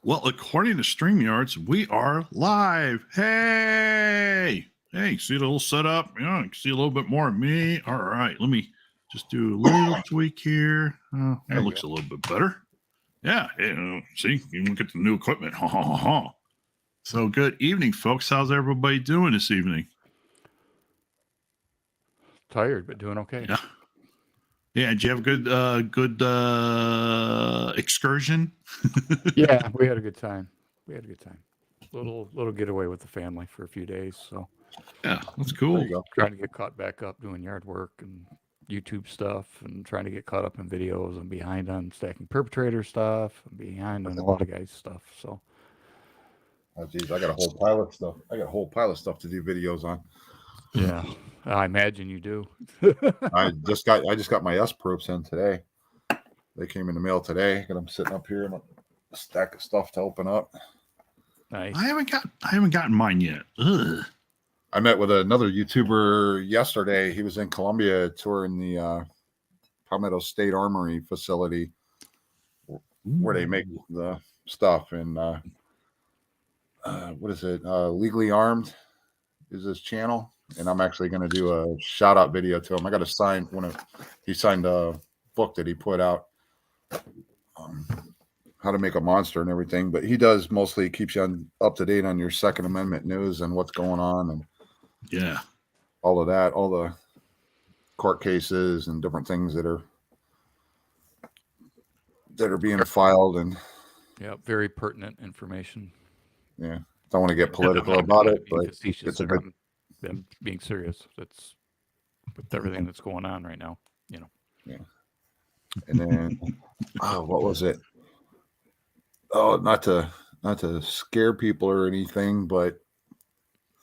Well, according to StreamYards, we are live. Hey, see the little setup? Yeah, you can see a little bit more of me. All right, let me just do a little tweak here. That looks a little bit better. Yeah, see, you can get the new equipment. Ha, ha, ha, ha. So good evening, folks. How's everybody doing this evening? Tired, but doing okay. Yeah. Yeah, did you have a good excursion? Yeah, we had a good time. Little getaway with the family for a few days. So yeah, that's cool. Trying to get caught back up doing yard work and YouTube stuff, and trying to get caught up in videos. I'm behind on stacking perpetrator stuff. I'm behind on a lot of guys' stuff. So, oh geez, I got a whole pile of stuff. I got a whole pile of stuff to do videos on. Yeah, I imagine you do. I just got my S proofs in today. They came in the mail today, and I'm sitting up here and a stack of stuff to open up. Nice. I haven't gotten mine yet. Ugh. I met with another YouTuber yesterday. He was in Colombia touring the Palmetto State Armory facility where they make the stuff. And what is it? Legally Armed is his channel. And I'm actually going to do a shout out video to him. I got to sign he signed a book that he put out, how to make a monster and everything. But he does mostly keeps you up to date on your Second Amendment news and what's going on. And yeah, all of that, all the court cases and different things that are being filed. And yeah, very pertinent information. Yeah, don't want to get political about it, but it's a good. Them being serious. That's with everything that's going on right now. Yeah. And then, what was it? Oh, not to scare people or anything, but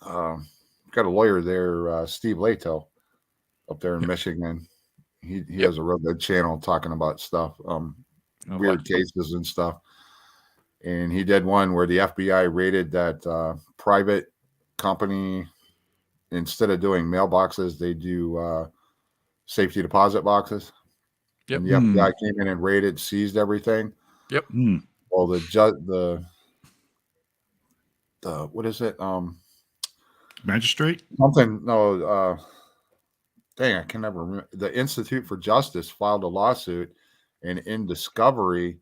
got a lawyer there, Steve Lato, up there in Michigan. He has a real good channel talking about stuff, weird cases and stuff. And he did one where the FBI raided that private company. Instead of doing mailboxes, they do safety deposit boxes. Yep. And the FBI came in and raided, seized everything. Yep. Well, the what is it? Magistrate? Something. No. Dang, I can never remember. The Institute for Justice filed a lawsuit, and in discovery,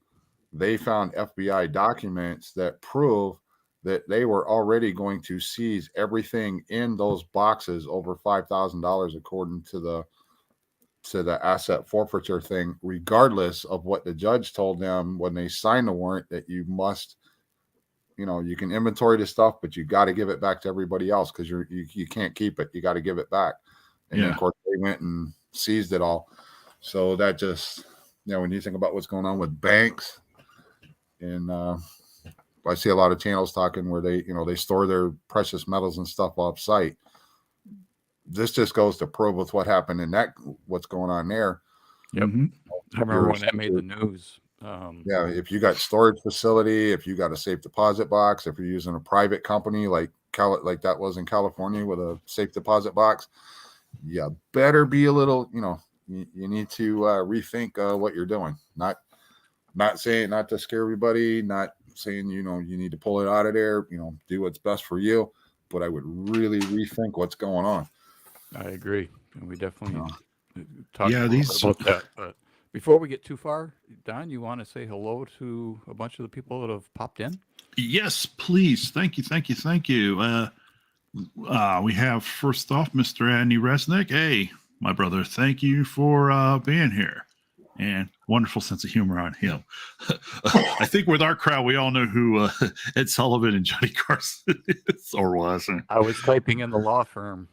they found FBI documents that prove that they were already going to seize everything in those boxes over $5,000, according to the asset forfeiture thing, regardless of what the judge told them when they signed the warrant, that you must, you can inventory the stuff, but you got to give it back to everybody else because you can't keep it. You got to give it back. And then, of course, they went and seized it all. So that just, when you think about what's going on with banks, and I see a lot of channels talking where they store their precious metals and stuff off site. This just goes to prove with what happened in what's going on there. Yep. I remember when that made the news. If you got storage facility, if you got a safe deposit box, if you're using a private company like that was in California with a safe deposit box, you better be a little, you need to rethink what you're doing. Not saying not to scare everybody, not saying, you need to pull it out of there, do what's best for you. But I would really rethink what's going on. I agree. And we definitely talk about that. But before we get too far, Don, you want to say hello to a bunch of the people that have popped in? Yes, please. Thank you. We have, first off, Mr. Andy Resnick. Hey, my brother, thank you for being here. And wonderful sense of humor on him. I think with our crowd, we all know who Ed Sullivan and Johnny Carson is or was. I was typing in the law firm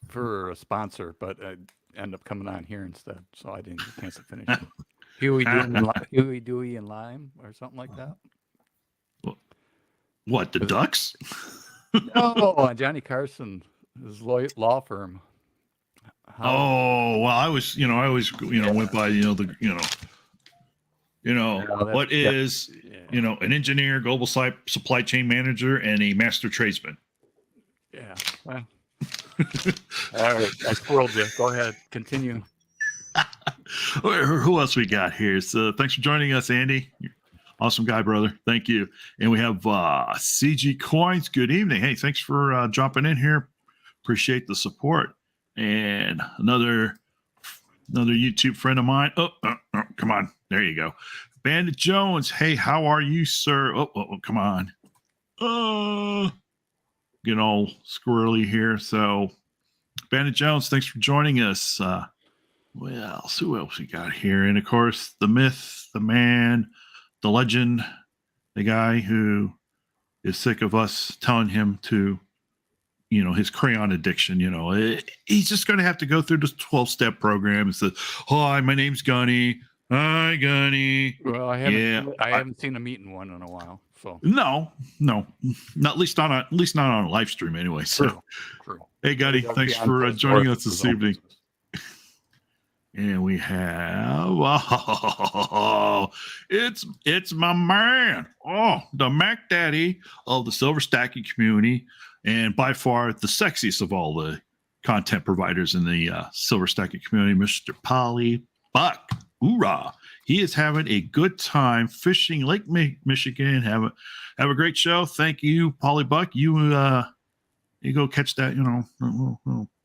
for a sponsor, but I ended up coming on here instead, so I didn't get a chance to finish it. Huey, Dewey, and Lime, or something like that. What, the Ducks? No, Johnny Carson, his law firm. Oh, well, I always went by, what is, an engineer, global supply chain manager, and a master tradesman. Yeah. Well, all right. I spoiled you. Go ahead. Continue. Who else we got here? So thanks for joining us, Andy. Awesome guy, brother. Thank you. And we have CG Coins. Good evening. Hey, thanks for jumping in here. Appreciate the support. And another YouTube friend of mine. Oh, come on. There you go. Bandit Jones. Hey, how are you, sir? Oh, come on. Getting all squirrely here. So, Bandit Jones, thanks for joining us. Well, who else we got here? And of course, the myth, the man, the legend, the guy who is sick of us telling him to, his crayon addiction. He's just going to have to go through this 12-step program and say, "Hi, my name's Gunny. Hi, Gunny." Well, I haven't seen him eating one in a while. So no, not at least not on a live stream anyway. So, true. Hey, Gunny, thanks for joining us this evening. And we have, it's my man, the Mac Daddy of the Silver Stacking community, and by far the sexiest of all the content providers in the Silver Stacking community, Mr. Polly Buck. Hoorah! He is having a good time fishing Lake Michigan. Have a great show. Thank you, Polly Buck. You go catch that,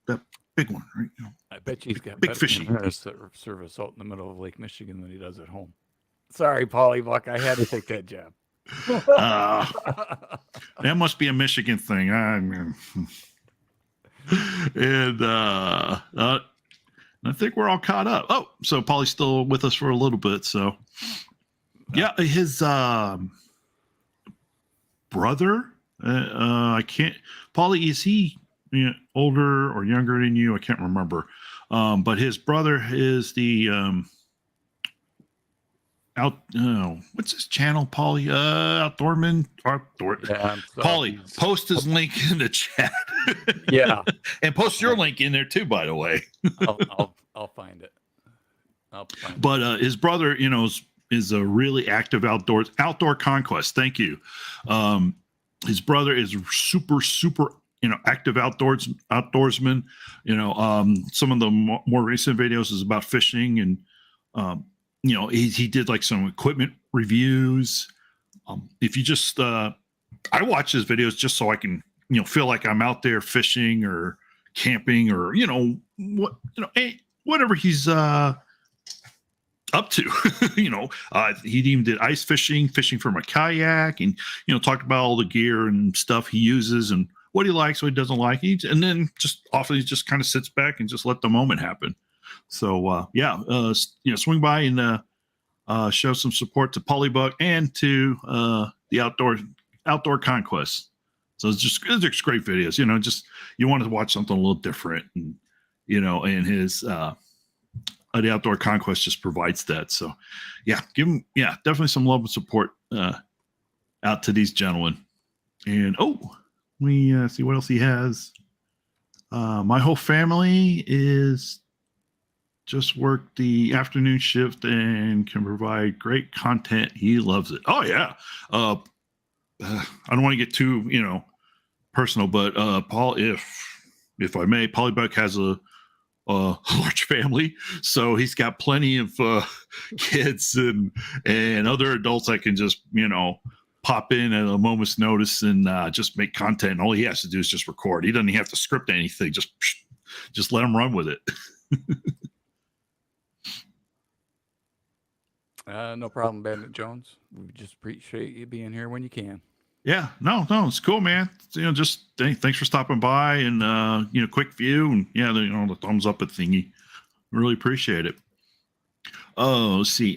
that big one, right? I bet he's got big fishy service out in the middle of Lake Michigan than he does at home. Sorry, Polly Buck, I had to take that job. That must be a Michigan thing. I think we're all caught up. Oh, so Polly's still with us for a little bit. So, yeah, his brother. I can't. Polly, is he older or younger than you? I can't remember. But his brother is the what's his channel, Polly? Outdoor. Yeah, Polly, post his link in the chat. Yeah, and post your link in there too, by the way. I'll find it. But his brother, is a really active outdoor conquest. Thank you. His brother is super active outdoorsman. Some of the more recent videos is about fishing, and he did like some equipment reviews. If you just I watch his videos just so I can feel like I'm out there fishing or camping or whatever he's up to. He even did ice fishing from a kayak, and talked about all the gear and stuff he uses and what he likes, what he doesn't like. And then often he just kind of sits back and just let the moment happen. So swing by and show some support to Polybuck and to the outdoor conquest. So it's just great videos. Just you want to watch something a little different, and and his the outdoor conquest just provides that. So give him definitely some love and support out to these gentlemen. And we see what else he has. My whole family is just worked the afternoon shift and can provide great content. He loves it. Oh yeah. I don't want to get too personal, but Paul, if I may, Polybuck has a large family, so he's got plenty of kids and other adults that can just pop in at a moment's notice and just make content. And all he has to do is just record. He doesn't have to script anything. Just let him run with it. No problem, Bandit Jones. We just appreciate you being here when you can. Yeah, no, it's cool, man. Just thanks for stopping by and quick view and the thumbs up thingy. Really appreciate it. Oh, let's see.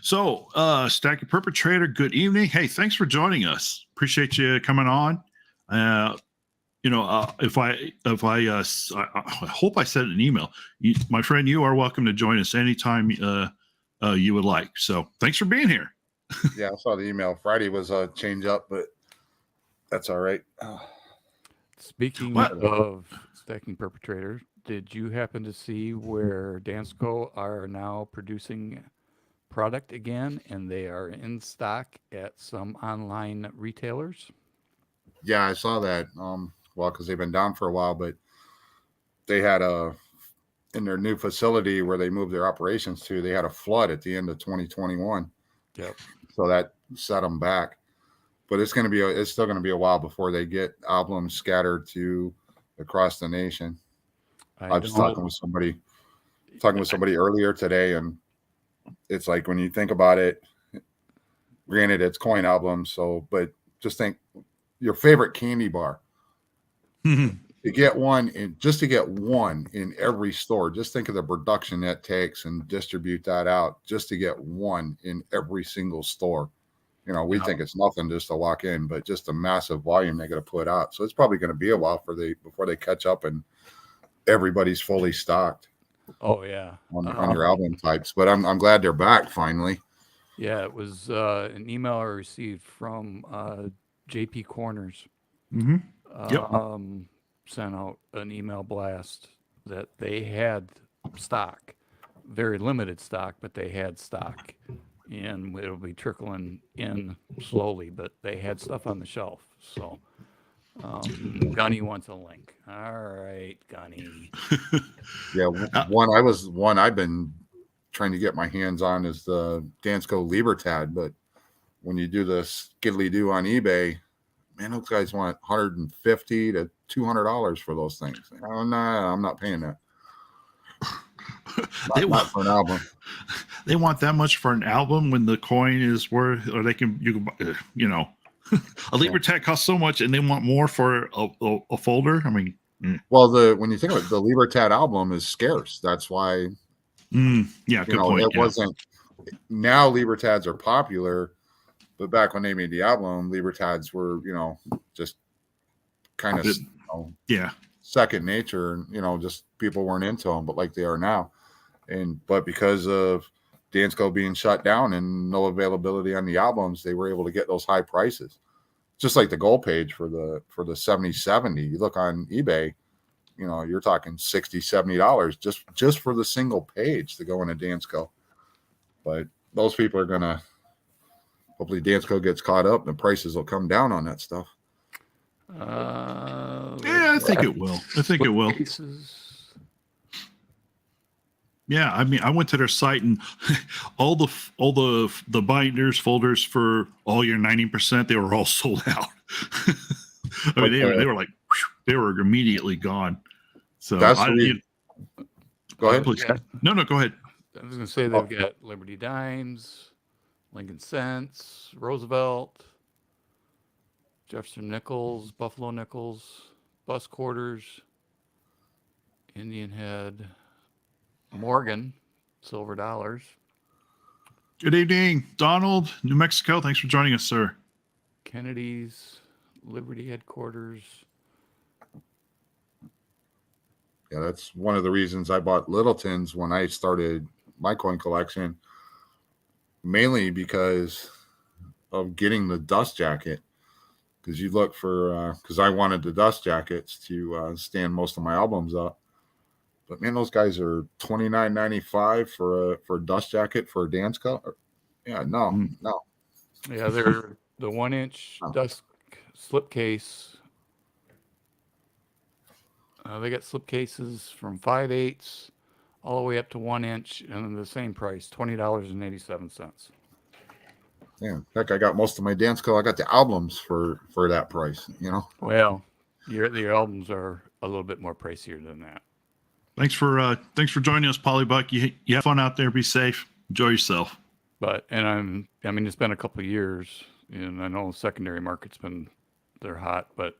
So, Stacking Perpetrator, good evening. Hey, thanks for joining us. Appreciate you coming on. If I hope I sent an email. My friend, you are welcome to join us anytime you would like. So, thanks for being here. Yeah, I saw the email. Friday was a change up, but that's all right. Speaking of Stacking Perpetrator, did you happen to see where Dansko are now producing product again, and they are in stock at some online retailers? Yeah, I saw that. Because they've been down for a while, but they had in their new facility where they moved their operations to, they had a flood at the end of 2021. Yep. So that set them back. But it's still going to be a while before they get albums scattered to across the nation. I was talking with somebody earlier today, and it's like when you think about it, granted it's coin albums, but just think your favorite candy bar. To get one in every store, just think of the production that takes and distribute that out just to get one in every single store. We think it's nothing just to walk in, but just a massive volume they got to put out. So it's probably going to be a while before they catch up and everybody's fully stocked. Oh yeah, on your album types. But I'm glad they're back finally. Yeah, it was an email I received from JP Corners. Yep. Sent out an email blast that they had stock, very limited stock, but they had stock, and it'll be trickling in slowly, but they had stuff on the shelf. So Gunny wants a link. All right, Gunny. Yeah, one I've been trying to get my hands on is the Dansko Libertad, but when you do the skiddly do on eBay, man, those guys want $150 to $200 for those things. Oh, no, I'm not paying that. Not for an album. They want that much for an album when the coin is worth, or a Libertad costs so much, and they want more for a folder. I mean, well, when you think of it, the Libertad album is scarce. That's why. Yeah, good point. It wasn't. Now Libertads are popular. But back when they made the album, Libertads were, just kind of, second nature. Just people weren't into them, but like they are now. But because of Dansko being shut down and no availability on the albums, they were able to get those high prices. Just like the gold page for the 7070. You look on eBay, you're talking $60, $70 just for the single page to go in a Dansko. But those people are gonna. Hopefully Dansko gets caught up and the prices will come down on that stuff. I think it will. Yeah, I mean, I went to their site and all the binders, folders for all your 90%, they were all sold out. I mean, they were like, they were immediately gone. So go ahead. Please. Yeah. No, go ahead. I was going to say they've got Liberty Dimes, Lincoln Cents, Roosevelt, Jefferson Nickels, Buffalo Nickels, Bus Quarters, Indian Head, Morgan, Silver Dollars. Good evening, Donald, New Mexico. Thanks for joining us, sir. Kennedy's, Liberty Headquarters. Yeah, that's one of the reasons I bought Littleton's when I started my coin collection. Mainly because of getting the dust jacket, because you look for because I wanted the dust jackets to stand most of my albums up. But man, those guys are $29.95 for a dust jacket for a Dansko. Yeah, no. Yeah, they're the 1-inch dust slipcase. They got slipcases from 5/8 all the way up to 1-inch, and the same price, $20.87. Yeah, heck, I got most of my Dansko. I got the albums for that price. Well, your albums are a little bit more pricier than that. Thanks for joining us, Polybuck. You have fun out there. Be safe. Enjoy yourself. It's been a couple of years, and I know the secondary market's they're hot, but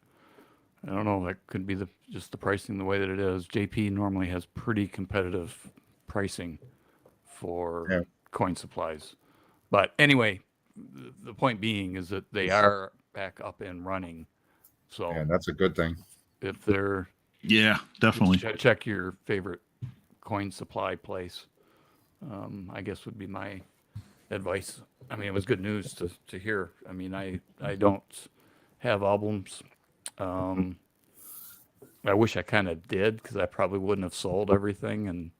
I don't know. That could be just the pricing the way that it is. JP normally has pretty competitive pricing for coin supplies. But anyway, the point being is that they are back up and running. So that's a good thing. If they're definitely check your favorite coin supply place. I guess would be my advice. I mean, it was good news to hear. I mean, I don't have albums. I wish I kind of did, because I probably wouldn't have sold everything, and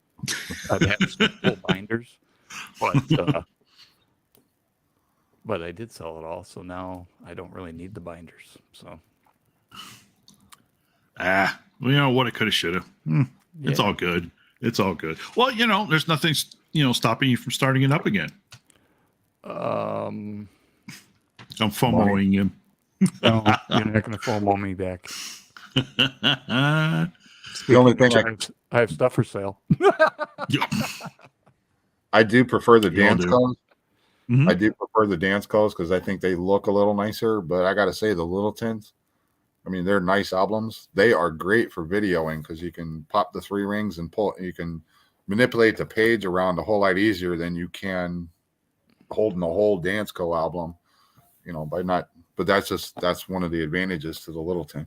I'd have some full binders. But I did sell it all, so now I don't really need the binders. So, what it could have, should have. It's all good. It's all good. Well, there's nothing, stopping you from starting it up again. Um, I'm FOMOing him. no, you're not going to FOMO me back. The Speaking only of thing which, I have stuff for sale. I do prefer the We all dance do. cones. Mhm. I do prefer the dance calls because I think they look a little nicer. But I got to say, the Littletons, I mean, they're nice albums. They are great for videoing because you can pop the 3 rings and pull. You can manipulate the page around a whole lot easier than you can holding the whole dance co album. You know, by not. But that's one of the advantages to the Littleton.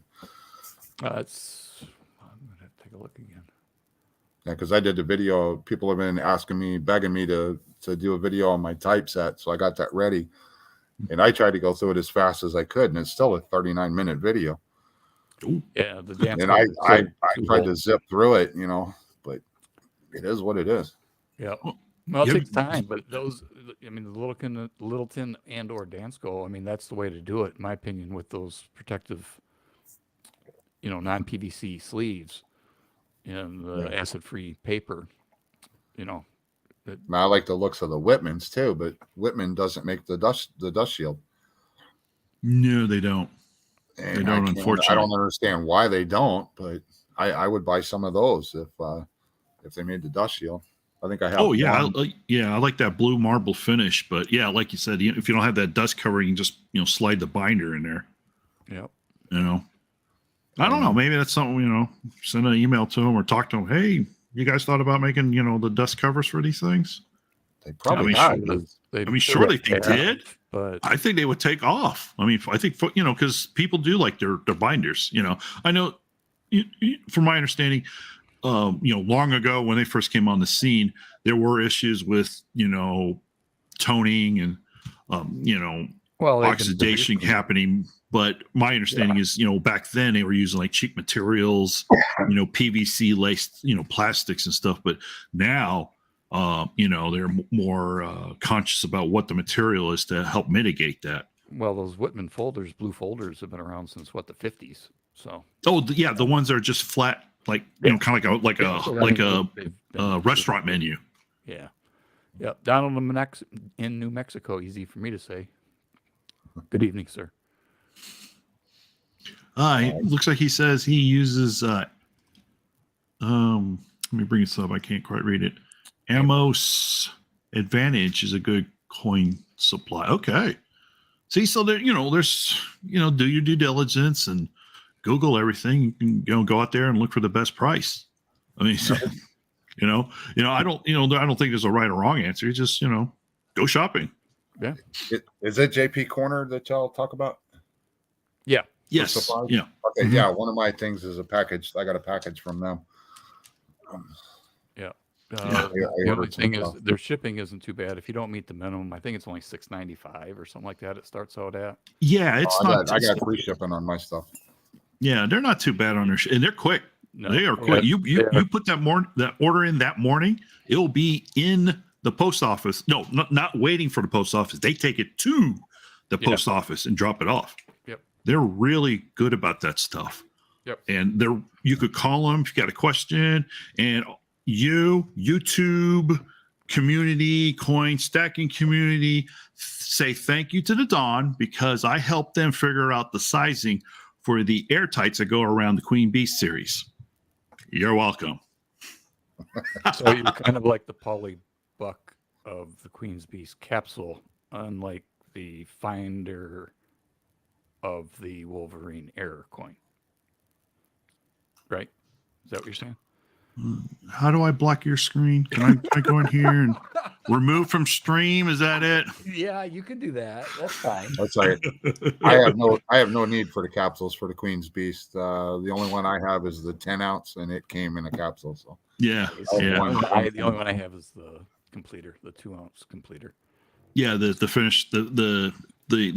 I'm going to take a look again. Yeah, because I did the video. People have been asking me, begging me to do a video on my typeset, so I got that ready. And I tried to go through it as fast as I could, and it's still a 39-minute video. Ooh. Yeah, the dance. And code I is too tried old. to zip through it, you know, but it is what it is. Yeah. Well, Well, it yeah, takes time, but those, I mean, the Littleton and or Dansko, I mean, that's the way to do it, in my opinion, with those protective, non-PVC sleeves and the Yeah. acid-free paper, Now, I like the looks of the Whitmans too, but Whitman doesn't make the dust shield. No, they don't. And They don't, I unfortunately. don't understand why they don't, but I would buy some of those if they made the dust shield. I think I have. Oh yeah, one. I like that blue marble finish. But yeah, like you said, if you don't have that dust covering, you can just slide the binder in there. Yep. I don't know. Maybe that's something. Send an email to them or talk to them. Hey, you guys thought about making the dust covers for these things? They probably I have. Surely they did. But I think they would take off. I mean, I think because people do like their binders. I know. From my understanding, long ago when they first came on the scene, there were issues with toning and well, they've been oxidation producing- happening. But my understanding is, back then they were using like cheap materials, PVC laced, plastics and stuff. But now, they're more conscious about what the material is to help mitigate that. Well, those Whitman folders, blue folders, have been around since the 50s. So. Oh, yeah, the ones that are just flat, like kind of like a restaurant menu. Yeah. Yep. Donald in New Mexico. Easy for me to say. Good evening, sir. It looks like he says he uses let me bring this up. I can't quite read it. Amos Advantage is a good coin supply. Okay. See, so there, there's, do your due diligence and Google everything. You can, go out there and look for the best price. I mean, I don't think there's a right or wrong answer. You just, go shopping. Yeah. Is it JP Corner that y'all talk about? Yeah. Yes. Yeah. Okay. Mm-hmm. Yeah. One of my things is a package. I got a package from them. Yeah. The only thing is their shipping isn't too bad. If you don't meet the minimum, I think it's only $6.95 or something like that. It starts out at. Yeah, it's not. I got free shipping on my stuff. Yeah, they're not too bad on their and they're quick. No, they are quick. You put that order in that morning, it'll be in the post office. No, not waiting for the post office. They take it to the post office and drop it off. Yep. They're really good about that stuff. Yep. And you could call them if you got a question, and YouTube community, coin stacking community, say thank you to the DoN because I helped them figure out the sizing for the airtights that go around the Queen Beast series. You're welcome. So you're kind of like the Polly Buck of the Queen's Beast capsule, unlike the finder of the Wolverine Air coin. Right? Is that what you're saying? How do I block your screen? Can I go in here and remove from stream? Is that it? Yeah, you can do that. That's fine. That's right. I have no need for the capsules for the Queen's Beast. The only one I have is the 10 ounce, and it came in a capsule. So yeah. The only one I have is the completer, the 2-ounce completer. Yeah, the finish, the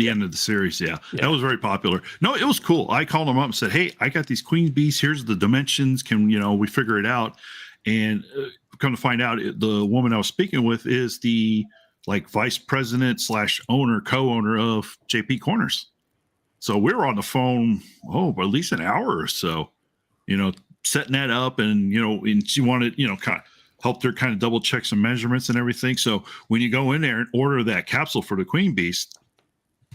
end of the series. Yeah, that was very popular. No, it was cool. I called them up and said, "Hey, I got these Queen Beasts. Here's the dimensions. Can we figure it out?" And come to find out, the woman I was speaking with is the vice president / owner, co-owner of JP Corners. So we were on the phone, at least an hour or so, setting that up, and and she wanted, helped her kind of double check some measurements and everything. So when you go in there and order that capsule for the Queen Beast,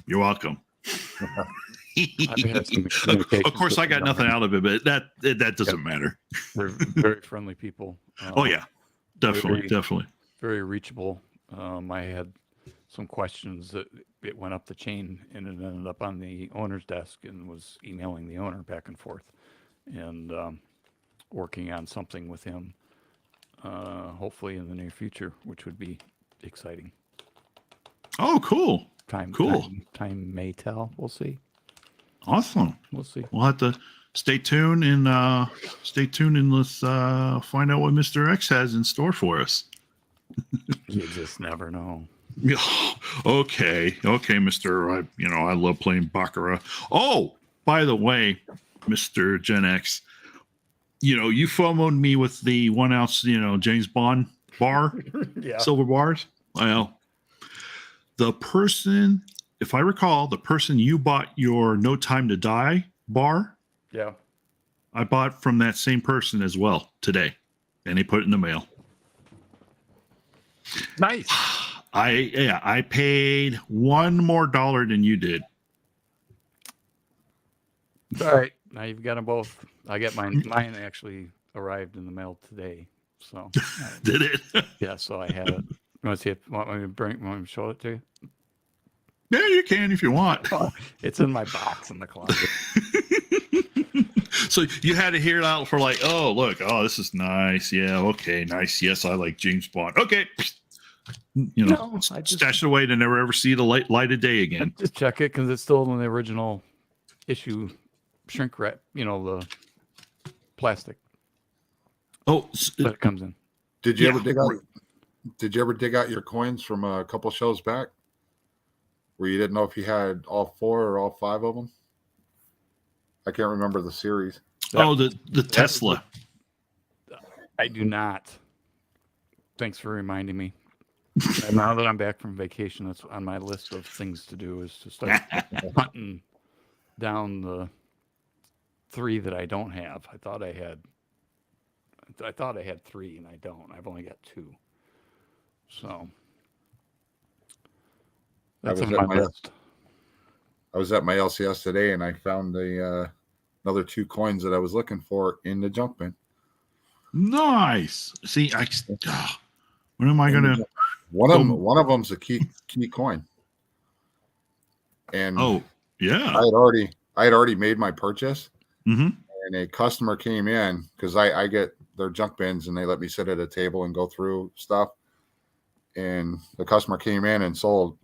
you're welcome. I've had some Of communications course, with I got the nothing government. out of it, but that doesn't matter. They're very friendly people. Oh yeah, definitely, very, definitely. very reachable. I had some questions that it went up the chain and it ended up on the owner's desk and was emailing the owner back and forth and working on something with him, hopefully in the near future, which would be exciting. Oh, cool. Cool. Time may tell. We'll see. Awesome. We'll see. We'll have to stay tuned and let's find out what Mr. X has in store for us. You just never know. Okay, Mr. I love playing Baccarat. Oh, by the way, Mr. Gen X, you FOMO'd me with the 1 ounce, James Bond bar, Yeah. silver bars. Well, the person, if I recall, the person you bought your No Time to Die bar, Yeah. I bought from that same person as well today, and they put it in the mail. Nice. I paid $1 more than you did. All right. Now you've got them both. I get mine. Mine actually arrived in the mail today. So Did it? yeah. So I have it. You want to see it? Want me to show it to you? Yeah, you can if you want. It's in my box in the closet. So you had to hear it out for like, oh, look, oh, this is nice. Yeah, okay, nice. Yes, I like James Bond. Okay. No, I just stash it away to never ever see the light of day again. just check it because it's still in the original issue shrink wrap. The plastic Oh, that it comes in. Did you ever dig out your coins from a couple shows back, where you didn't know if you had all 4 or all 5 of them? I can't remember the series. oh, the Tesla. I do not. Thanks for reminding me. And now that I'm back from vacation, that's on my list of things to do is to start hunting down the 3 that I don't have. I thought I had 3 and I don't. I've only got 2. So that's on my list. I was at my LCS today and I found another 2 coins that I was looking for in the junk bin. Nice. See, when am I gonna? One of them's a key coin. And oh yeah, I had already made my purchase, mm-hmm. and a customer came in because I get their junk bins and they let me sit at a table and go through stuff. And the customer came in and sold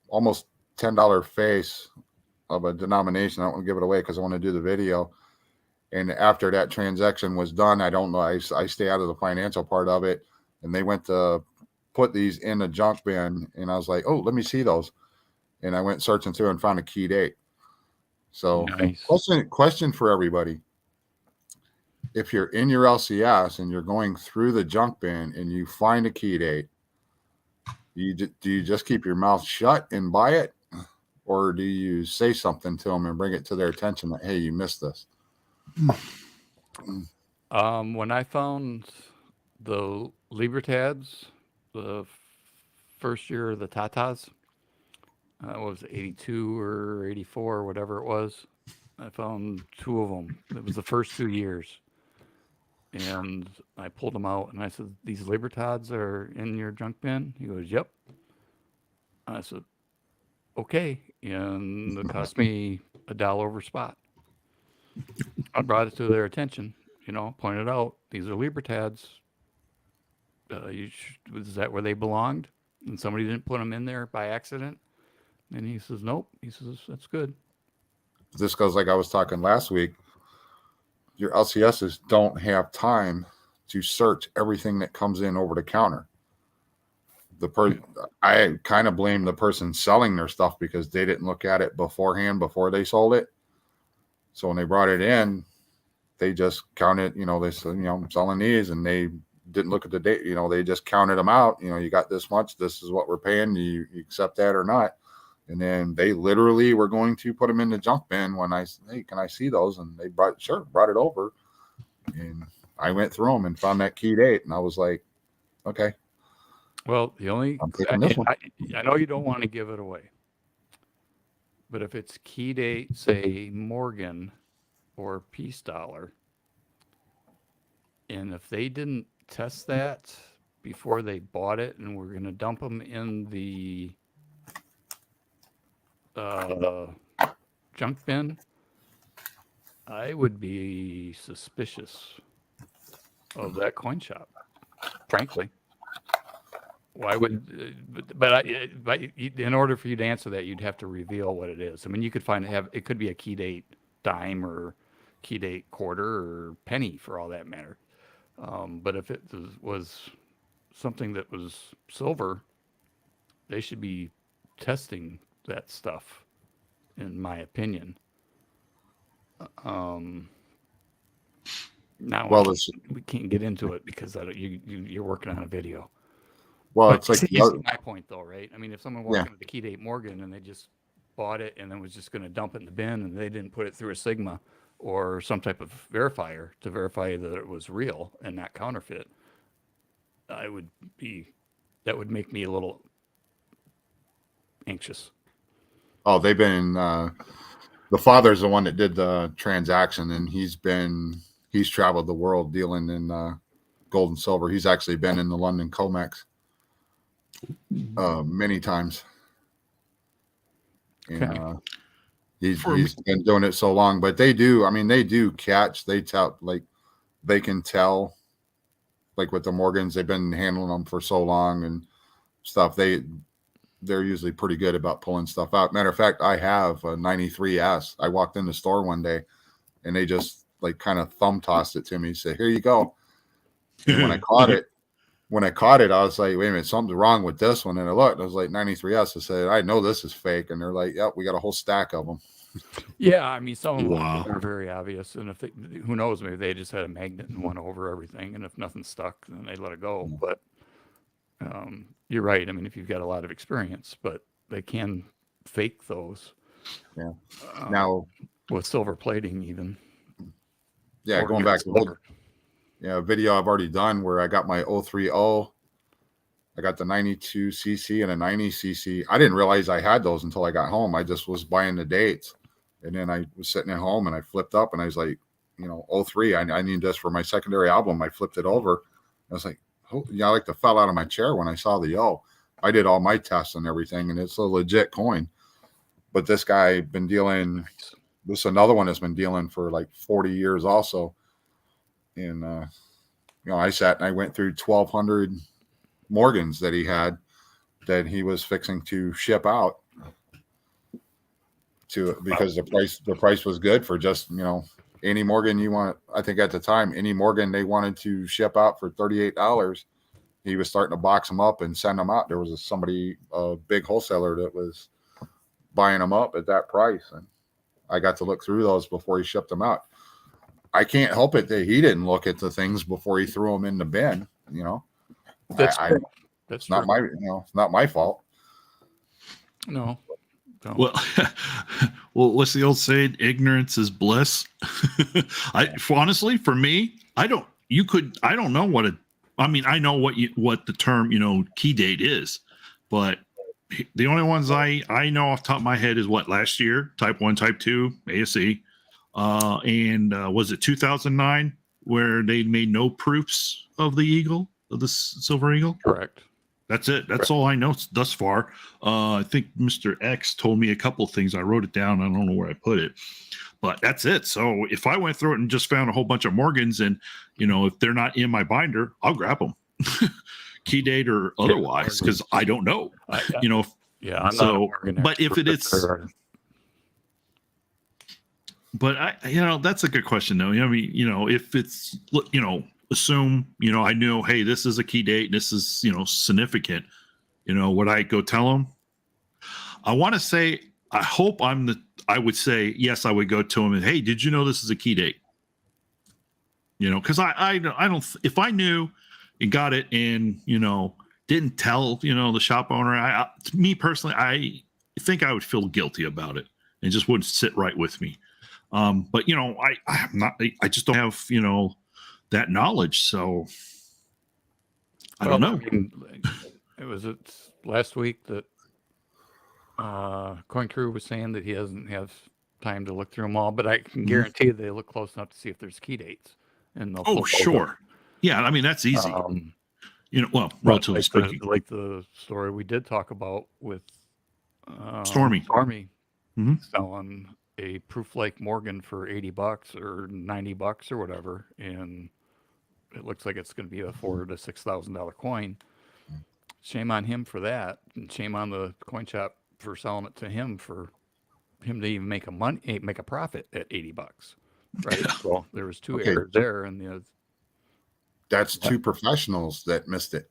almost $10 face of a denomination. I don't want to give it away because I want to do the video. And after that transaction was done, I don't know. I stay out of the financial part of it. And they went to put these in a junk bin. And I was like, oh, let me see those. And I went searching through and found a key date. So Nice. question for everybody. If you're in your LCS and you're going through the junk bin and you find a key date, do you just keep your mouth shut and buy it? Or do you say something to them and bring it to their attention that, hey, you missed this? When I found the Libertads, the first year of the Tatas, was 82 or 84 or whatever it was. I found 2 of them. It was the first 2 years. And I pulled them out and I said, these Libertads are in your junk bin? He goes, yep. I said, okay. And it cost me $1 over spot. I brought it to their attention, pointed out, these are Libertads. Is that where they belonged? And somebody didn't put them in there by accident? And he says, nope. He says, that's good. This goes like I was talking last week. Your LCSs don't have time to search everything that comes in over the counter. I kind of blame the person selling their stuff because they didn't look at it beforehand before they sold it. So when they brought it in, they just counted, they said, I'm selling these, and they didn't look at the date, they just counted them out. You got this much, this is what we're paying. You accept that or not? And then they literally were going to put them in the junk bin when I said, hey, can I see those? And they brought it over. And I went through them and found that key date, and I was like, okay, Well, the only I'm picking this one. I know you don't want to give it away, but if it's key date, say Morgan or Peace Dollar, and if they didn't test that before they bought it, and we're going to dump them in the junk bin, I would be suspicious of that coin shop, frankly. Why would? But in order for you to answer that, you'd have to reveal what it is. I mean, you could it could be a key date dime or key date quarter or penny for all that matter. But if it was something that was silver, they should be testing that stuff, in my opinion. Now, Well, we can't get into it because you're working on a video. well, But it's like you see my point, though, right? I mean, if someone walked Yeah. into the Key Date Morgan and they just bought it and then was just going to dump it in the bin and they didn't put it through a Sigma or some type of verifier to verify that it was real and not counterfeit, that would make me a little anxious. oh, they've been the father's the one that did the transaction, and he's traveled the world dealing in gold and silver. He's actually been in the London COMEX many times, and Okay. he's been doing it so long. But they do catch. They tell, like, they can tell, like with the Morgans, they've been handling them for so long and stuff. They're usually pretty good about pulling stuff out. Matter of fact, I have a 93S. I walked in the store one day and they just like kind of thumb tossed it to me, say, "Here you go." And when I caught it, I was like, "Wait a minute, something's wrong with this one." And I looked, I was like, 93S. I said, "I know this is fake." And they're like, "Yep, we got a whole stack of them." Yeah, I mean, some of them Wow. are very obvious, and if who knows, maybe they just had a magnet and went over everything, and if nothing stuck, then they let it go. But you're right. I mean, if you've got a lot of experience, but they can fake those. Yeah. Now, with silver plating, even. yeah, Or going even back to silver. a video I've already done where I got my 030. I got the 92cc and a 90cc. I didn't realize I had those until I got home. I just was buying the dates. And then I was sitting at home and I flipped up and I was like, 03, I need this for my secondary album. I flipped it over. I was like, oh, yeah, I like to fell out of my chair when I saw the O. I did all my tests and everything, and it's a legit coin. But this guy been dealing, this is another one that's been dealing for like 40 years also. And, I sat and I went through 1,200 Morgans that he had that he was fixing to ship out because the price was good for just, any Morgan you want. I think at the time, any Morgan they wanted to ship out for $38, he was starting to box them up and send them out. There was a big wholesaler that was buying them up at that price. And I got to look through those before he shipped them out. I can't help it that he didn't look at the things before he threw them in the bin, That's true. That's not true. it's not my fault. No. Well, what's the old saying? Ignorance is bliss. Honestly, for me, I don't know I know what the term, key date is, but the only ones I know off the top of my head is what last year, type 1, type 2, ASE, and was it 2009 where they made no proofs of the silver eagle? Correct. That's it. That's all I know thus far. I think Mr. X told me a couple of things. I wrote it down. I don't know where I put it, but that's it. So if I went through it and just found a whole bunch of Morgans and, if they're not in my binder, I'll grab them. Key date or otherwise, because I don't know. Yeah. I'm so, not a Morgan but if it expert, is, but that's a good question though. I mean, if it's, assume, I know, hey, this is a key date. This is, significant. Would I go tell them? I want to say, I hope I would say, yes, I would go to him and, hey, did you know this is a key date? Because I don't, if I knew and got it and, didn't tell, the shop owner, me personally, I think I would feel guilty about it and just wouldn't sit right with me. But, I'm not, I just don't have, that knowledge. So I don't know. I mean, it's last week that Coin Crew was saying that he doesn't have time to look through them all, but I can guarantee they look close enough to see if there's key dates. And they'll Oh, pull those sure. up. Yeah, I mean that's easy. Well, But relatively speaking. like the story we did talk about with Stormy. selling a proof like Morgan for $80 or $90 or whatever, and it looks like it's going to be a $4,000 to $6,000 coin. Shame on him for that, and shame on the coin shop for selling it to him for him to even make a profit at $80. Right? Well, there was two errors there, and that's two professionals that missed it.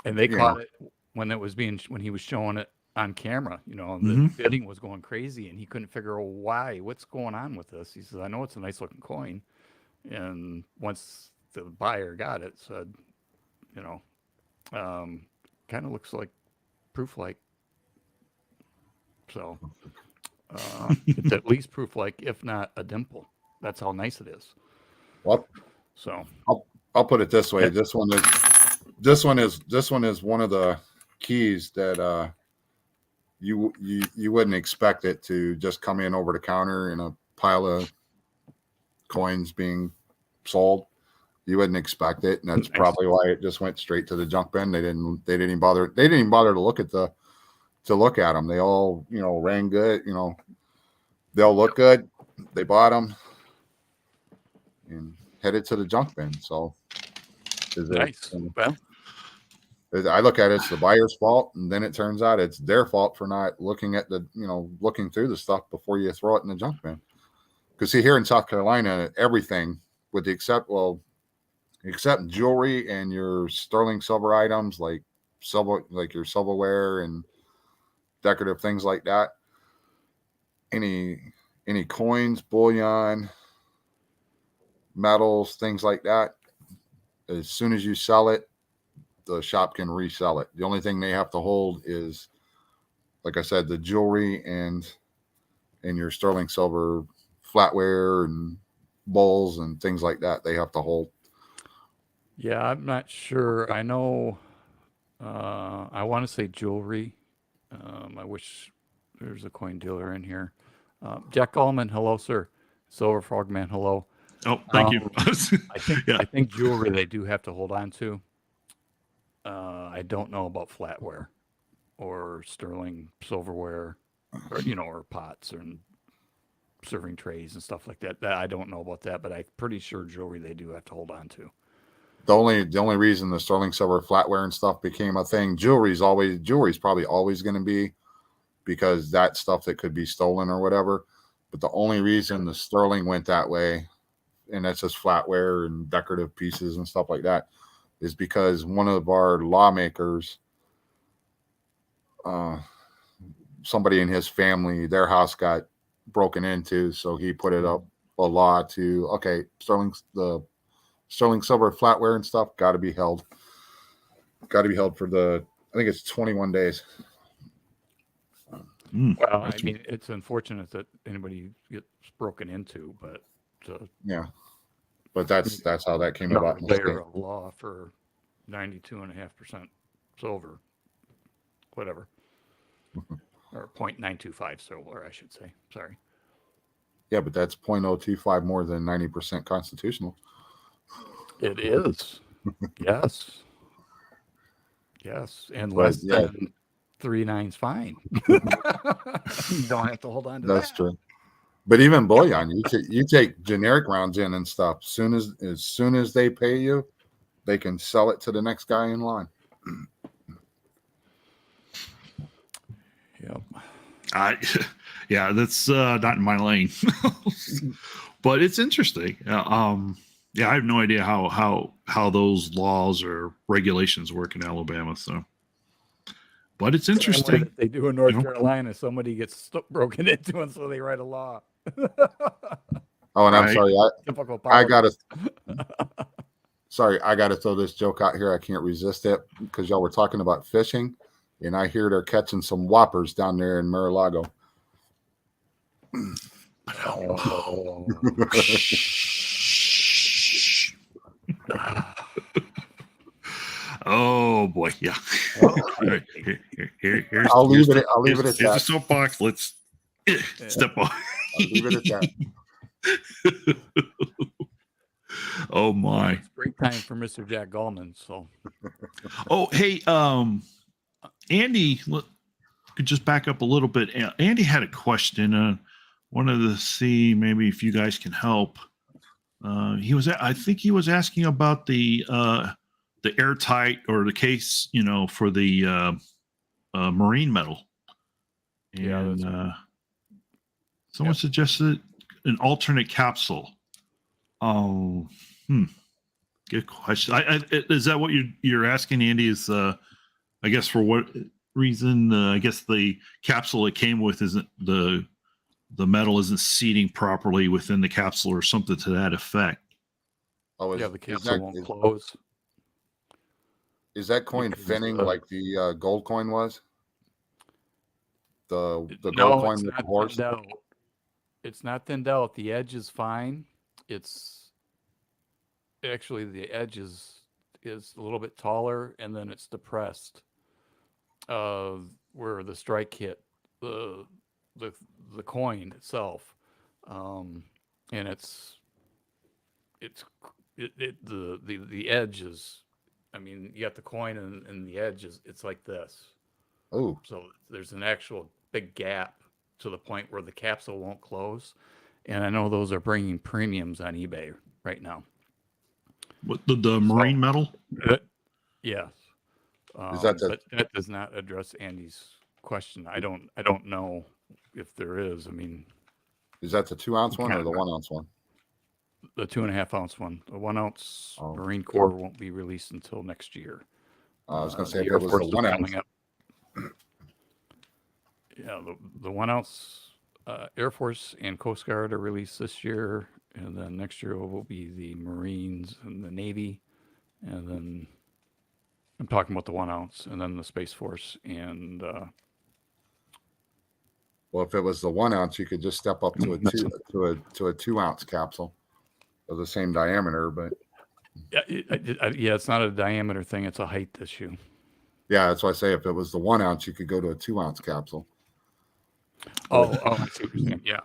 And they caught it when he was showing it on camera, the bidding was going crazy and he couldn't figure out what's going on with this. He says, I know it's a nice looking coin. And once the buyer got it, said, kind of looks like proof like. So it's at least proof like, if not a dimple. That's how nice it is. Well, so I'll put it this way. This one is one of the keys that you wouldn't expect it to just come in over the counter in a pile of coins being sold. You wouldn't expect it, and that's probably why it just went straight to the junk bin. They didn't even bother to look at them. They all ran good. They'll look good. They bought them and headed to the junk bin. So nice. Well, I look at it, it's the buyer's fault, and then it turns out it's their fault for not looking at looking through the stuff before you throw it in the junk bin. Because see, here in South Carolina, everything with the except jewelry and your sterling silver items like your silverware and decorative things like that. Any coins, bullion, metals, things like that. As soon as you sell it, the shop can resell it. The only thing they have to hold is, like I said, the jewelry and your sterling silver flatware and bowls and things like that. They have to hold. Yeah, I'm not sure. I know. I want to say jewelry. I wish there's a coin dealer in here. Jack Allman, hello, sir. Silver Frogman, hello. Oh, thank you. I think jewelry they do have to hold on to. I don't know about flatware or sterling silverware, or pots and serving trays and stuff like that. I don't know about that, but I'm pretty sure jewelry they do have to hold on to. The only reason the sterling silver flatware and stuff became a thing, jewelry's probably always going to be, because that stuff that could be stolen or whatever. But the only reason the sterling went that way, and that's just flatware and decorative pieces and stuff like that, is because one of our lawmakers, somebody in his family, their house got broken into, so he put it up a law to sterling silver flatware and stuff got to be held for I think it's 21 days. Well, I mean, it's unfortunate that anybody gets broken into, but yeah, but that's how that came about. Layer of law for 92.5% silver, whatever, or 0.925 silver, I should say. Sorry. Yeah, but that's 0.025 more than 90% constitutional. It is. Yes, and less than 3/9's fine. You don't have to hold on to that. That's true. But even bullion, you take generic rounds in and stuff. As soon as they pay you, they can sell it to the next guy in line. Yep. That's not in my lane. But it's interesting. I have no idea how those laws or regulations work in Alabama. So, but it's interesting. They do in North Carolina. Somebody gets broken into, and so they write a law. Oh, and I'm sorry. I gotta throw this joke out here. I can't resist it because y'all were talking about fishing, and I hear they're catching some whoppers down there in Mar-a-Lago. Oh boy, yeah. All right, here's I'll leave it. the, I'll leave it at here's the that. soapbox. Let's step on. I'll leave it at that. Oh my. It's break time for Mr. Jack Gallman. So Oh hey, Andy, could just back up a little bit. Andy had a question. Wanted to see maybe if you guys can help. I think he was asking about the airtight or the case, for the marine metal. And someone suggested an alternate capsule. Oh, good question. Is that what you're asking, Andy? Is I guess for what reason? I guess the capsule it came with isn't the metal isn't seating properly within the capsule or something to that effect. Oh, the capsule won't close. Is that coin thinning like the gold coin was? The gold coin with the horse? It's not thinned out. The edge is fine. It's actually the edge is a little bit taller, and then it's depressed. Where the strike hit the coin itself, and the edge is. I mean, you got the coin and the edge it's like this. Oh, so there's an actual big gap to the point where the capsule won't close, and I know those are bringing premiums on eBay right now. What the marine metal? Yes. But that does not address Andy's question. I don't know if there is. I mean, is that the 2-ounce one or the 1-ounce one? The 2.5 ounce one. The 1 ounce Marine Corps won't be released until next year. I was going to say if it was the 1 ounce. Yeah, the 1 ounce Air Force and Coast Guard are released this year, and then next year will be the Marines and the Navy, and then I'm talking about the 1 ounce, and then the Space Force and. Well, if it was the 1 ounce, you could just step up to a 2-ounce capsule of the same diameter, but it's not a diameter thing; it's a height issue. Yeah, that's why I say if it was the 1 ounce, you could go to a 2-ounce capsule. I see what you're saying. Yeah,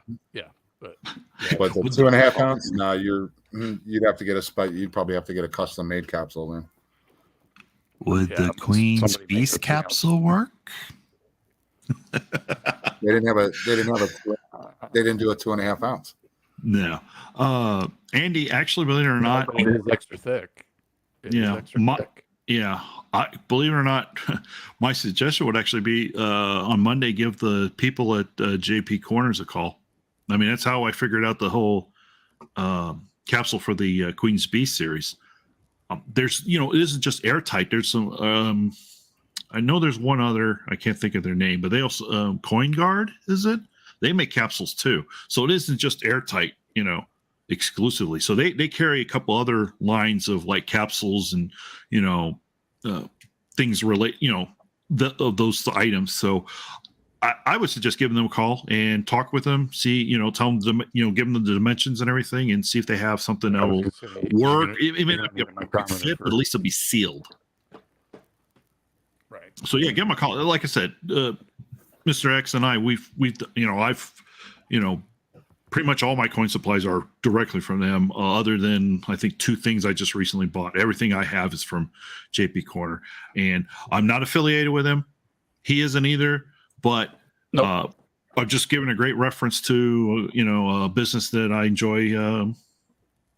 but the 2.5 ounce, no, you'd have to get you'd probably have to get a custom made capsule then. Would the Queen's Beast capsule work? They didn't do a 2.5 ounce. No. Andy, actually, believe it or not, it is extra thick. Yeah. Believe it or not, my suggestion would actually be on Monday, give the people at JP Corners a call. I mean, that's how I figured out the whole capsule for the Queen's Beast series. There's, it isn't just airtight. There's some, I know there's one other, I can't think of their name, but they also, Coin Guard, is it? They make capsules too. So it isn't just airtight, exclusively. So they carry a couple other lines of like capsules and, things relate, of those items. So I would suggest giving them a call and talk with them, see, tell them, give them the dimensions and everything and see if they have something that will work. It may not be a perfect fit, but at least it'll be sealed. Right. So yeah, give them a call. Like I said, Mr. X and I, I've pretty much all my coin supplies are directly from them, other than I think 2 things I just recently bought. Everything I have is from JP Corner, and I'm not affiliated with him. He isn't either, but I've just given a great reference to, a business that I enjoy,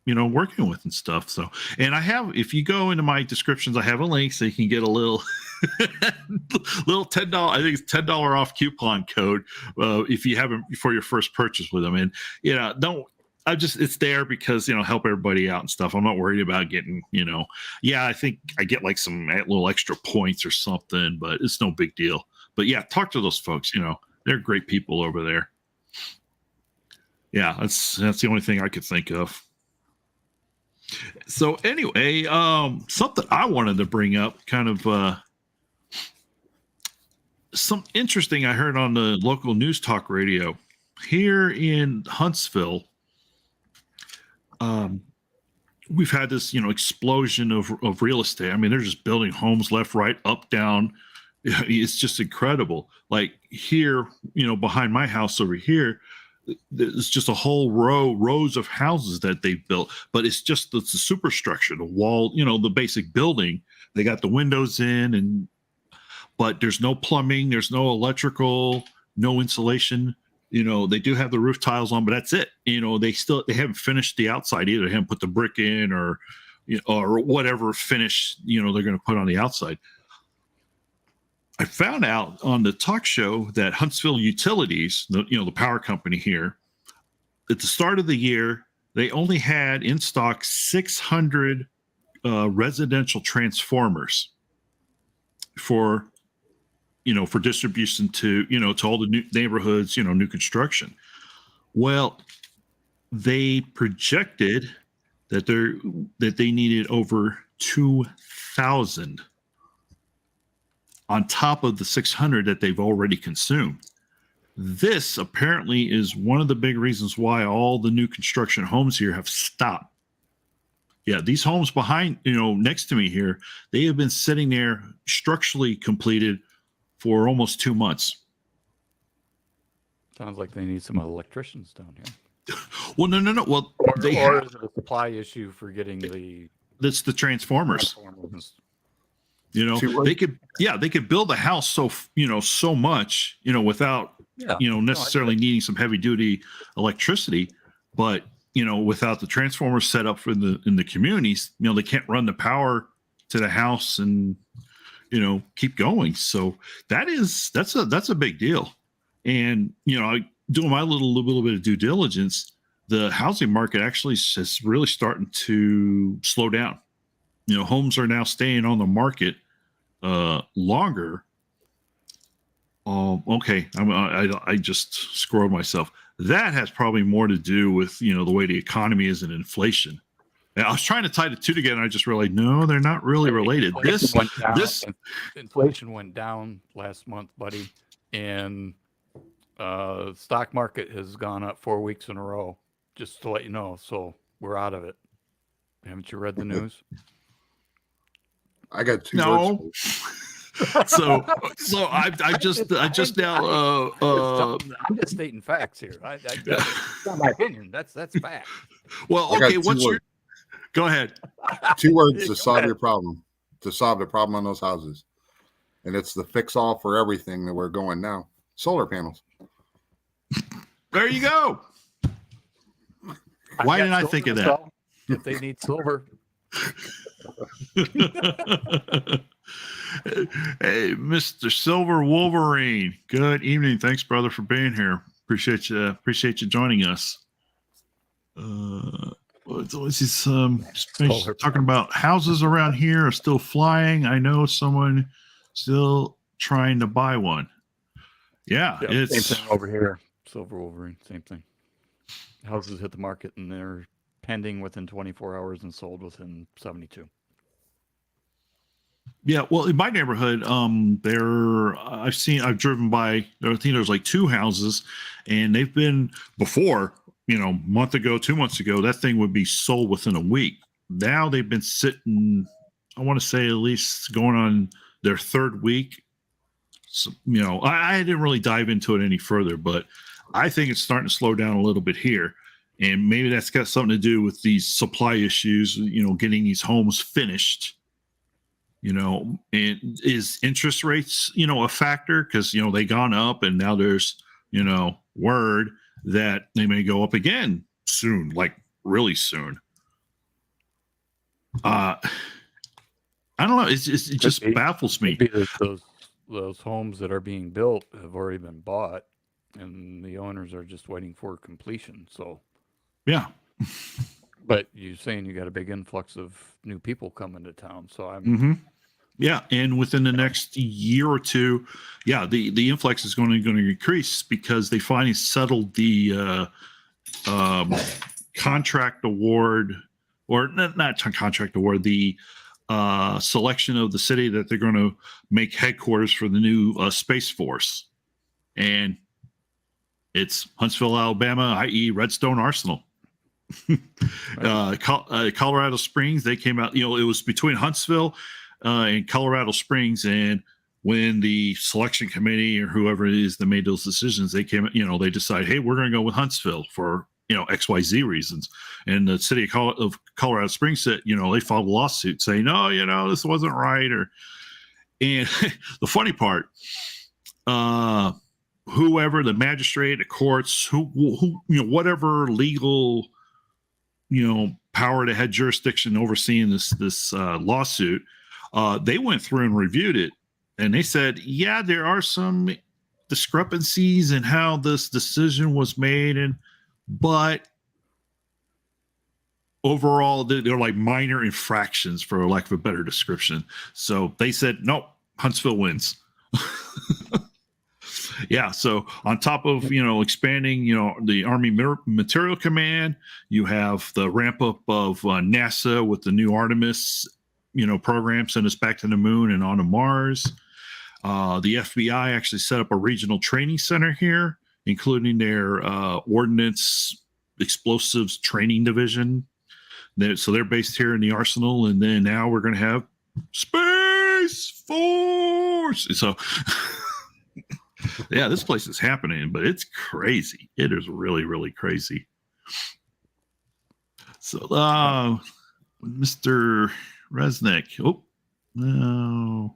working with and stuff. So, and I have, if you go into my descriptions, I have a link so you can get a little $10, I think it's $10 off coupon code if you haven't for your first purchase with them. And it's there because help everybody out and stuff. I'm not worried about getting I think I get like some little extra points or something, but it's no big deal. But yeah, talk to those folks. They're great people over there. Yeah, that's the only thing I could think of. So anyway, something I wanted to bring up, kind of some interesting I heard on the local news talk radio here in Huntsville. we've had this, explosion of real estate. I mean, they're just building homes left, right, up, down. It's just incredible. Like here, behind my house over here, there's just a whole rows of houses that they've built, but it's the superstructure, the wall, the basic building. They got the windows in, but there's no plumbing, there's no electrical, no insulation. They do have the roof tiles on, but that's it. They haven't finished the outside either. They haven't put the brick in or whatever finish, they're going to put on the outside. I found out on the talk show that Huntsville Utilities, the power company here, at the start of the year, they only had in stock 600 residential transformers for distribution to all the new neighborhoods, new construction. Well, they projected that they needed over 2,000 on top of the 600 that they've already consumed. This apparently is one of the big reasons why all the new construction homes here have stopped. Yeah, these homes behind, next to me here, they have been sitting there structurally completed for almost 2 months. Sounds like they need some electricians down here. Well, no. Well, or is it a supply issue for getting that's the transformers. They could build a house so much, without necessarily needing some heavy duty electricity, but without the transformers set up in the communities, they can't run the power to the house and keep going. So that's a big deal. And doing my little bit of due diligence, the housing market actually is really starting to slow down. Homes are now staying on the market longer. Okay, I just screwed myself. That has probably more to do with the way the economy is and inflation. I was trying to tie the two together, and I just realized no, they're not really related. Inflation went down last month, buddy, and stock market has gone up 4 weeks in a row. Just to let you know, so we're out of it. Haven't you read the news? I got two. No. So I just now. I'm just stating facts here. It's not my opinion. That's fact. Well, okay. What's your? Go ahead. 2 words to solve your problem. To solve the problem on those houses, and it's the fix all for everything that we're going now. Solar panels. There you go. Why didn't I think of that? If they need silver. Hey, Mr. Silver Wolverine. Good evening. Thanks, brother, for being here. Appreciate you joining us. He's talking about houses around here are still flying. I know someone still trying to buy one. Yeah, it's same thing over here. Silver Wolverine, same thing. Houses hit the market and they're pending within 24 hours and sold within 72. Yeah, well, in my neighborhood, I've driven by, I think there's like 2 houses, and they've been before, month ago, 2 months ago, that thing would be sold within a week. Now they've been sitting, I want to say at least going on their 3rd week. So, I didn't really dive into it any further, but I think it's starting to slow down a little bit here. And maybe that's got something to do with these supply issues, getting these homes finished. And is interest rates, a factor? Because, they gone up and now there's, word that they may go up again soon, like really soon. I don't know. It just baffles me. Those homes that are being built have already been bought and the owners are just waiting for completion. So, yeah. But you're saying you got a big influx of new people coming to town. So I'm, yeah. And within the next year or two, yeah, the influx is going to increase because they finally settled the contract award, or not contract award, the selection of the city that they're going to make headquarters for the new Space Force. And it's Huntsville, Alabama, i.e. Redstone Arsenal. Colorado Springs, they came out, it was between Huntsville and Colorado Springs. And when the selection committee or whoever it is that made those decisions, they came, they decided, hey, we're going to go with Huntsville for, XYZ reasons. And the city of Colorado Springs said, they filed a lawsuit saying, no, this wasn't right. And the funny part, whoever, the magistrate, the courts, who whatever legal, power that had jurisdiction overseeing this lawsuit, they went through and reviewed it, and they said, yeah, there are some discrepancies in how this decision was made, but overall they're like minor infractions, for lack of a better description. So they said, no, Huntsville wins. Yeah. So on top of, expanding, the Army Material Command, you have the ramp up of NASA with the new Artemis, program, send us back to the moon and onto Mars. The FBI actually set up a regional training center here, including their ordnance explosives training division. So they're based here in the Arsenal. And then now we're going to have Space Force. So yeah, this place is happening, but it's crazy. It is really, really crazy. So, Mr. Resnick. Oh, no.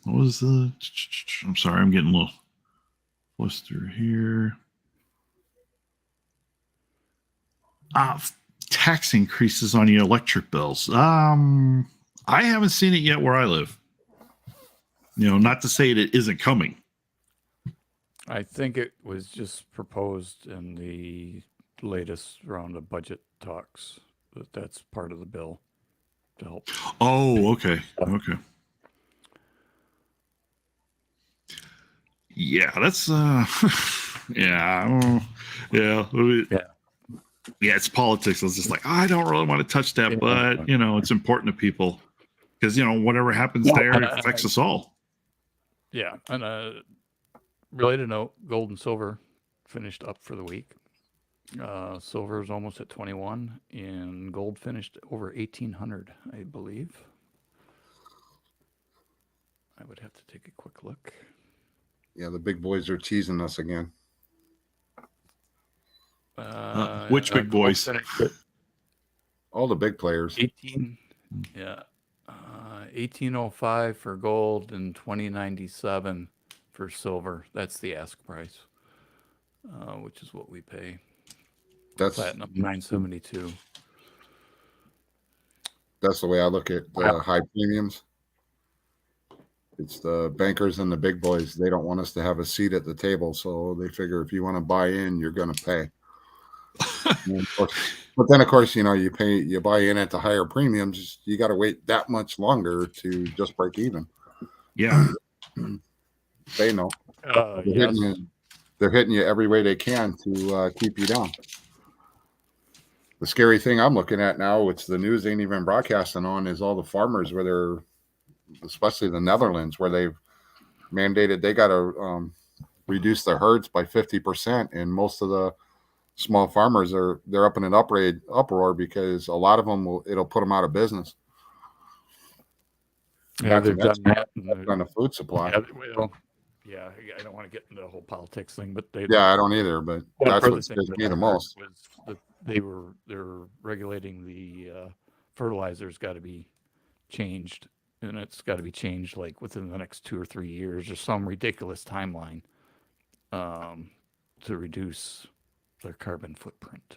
What was the? I'm sorry, I'm getting a little flustered here. Tax increases on your electric bills. I haven't seen it yet where I live. Not to say that it isn't coming. I think it was just proposed in the latest round of budget talks that's part of the bill to help. Oh, okay. Okay. Yeah, that's yeah. It's politics. I was just like, I don't really want to touch that, but it's important to people because whatever happens there, it affects us all. Yeah, and related note, gold and silver finished up for the week. Silver is almost at 21, and gold finished over 1,800, I believe. I would have to take a quick look. Yeah, the big boys are teasing us again. Which big boys? All the big players. 1805 for gold and 2097 for silver. That's the ask price, which is what we pay. That's platinum 972. That's the way I look at the high premiums. It's the bankers and the big boys. They don't want us to have a seat at the table, so they figure if you want to buy in, you're going to pay. But then, of course, you buy in at the higher premiums. You got to wait that much longer to just break even. Yeah, they know. They're hitting you every way they can to keep you down. The scary thing I'm looking at now, which the news ain't even broadcasting on, is all the farmers where they're, especially the Netherlands, where they've mandated they got to reduce their herds by 50%, and most of the small farmers they're up in an uproar because a lot of them it'll put them out of business. Yeah, they've done that on the food supply. Yeah, I don't want to get into the whole politics thing, but I don't either. But that's what scares me the most. They're regulating the fertilizer's got to be changed, and it's got to be changed like within the next 2 or 3 years, or some ridiculous timeline to reduce their carbon footprint.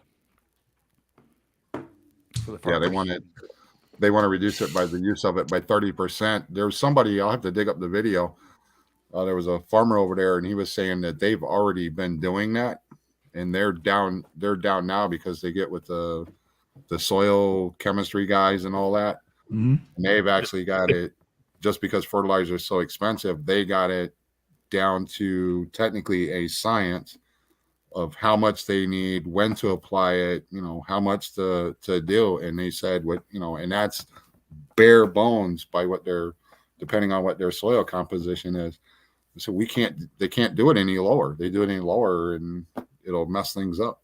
Yeah, they want to reduce it by the use of it by 30%. There's somebody, I'll have to dig up the video. There was a farmer over there, and he was saying that they've already been doing that, and they're down now because they get with the soil chemistry guys and all that. Mm-hmm. And they've actually got it, just because fertilizer is so expensive, they got it down to technically a science of how much they need, when to apply it, how much to do. And they said and that's bare bones by depending on what their soil composition is. So they can't do it any lower. They do it any lower, and it'll mess things up.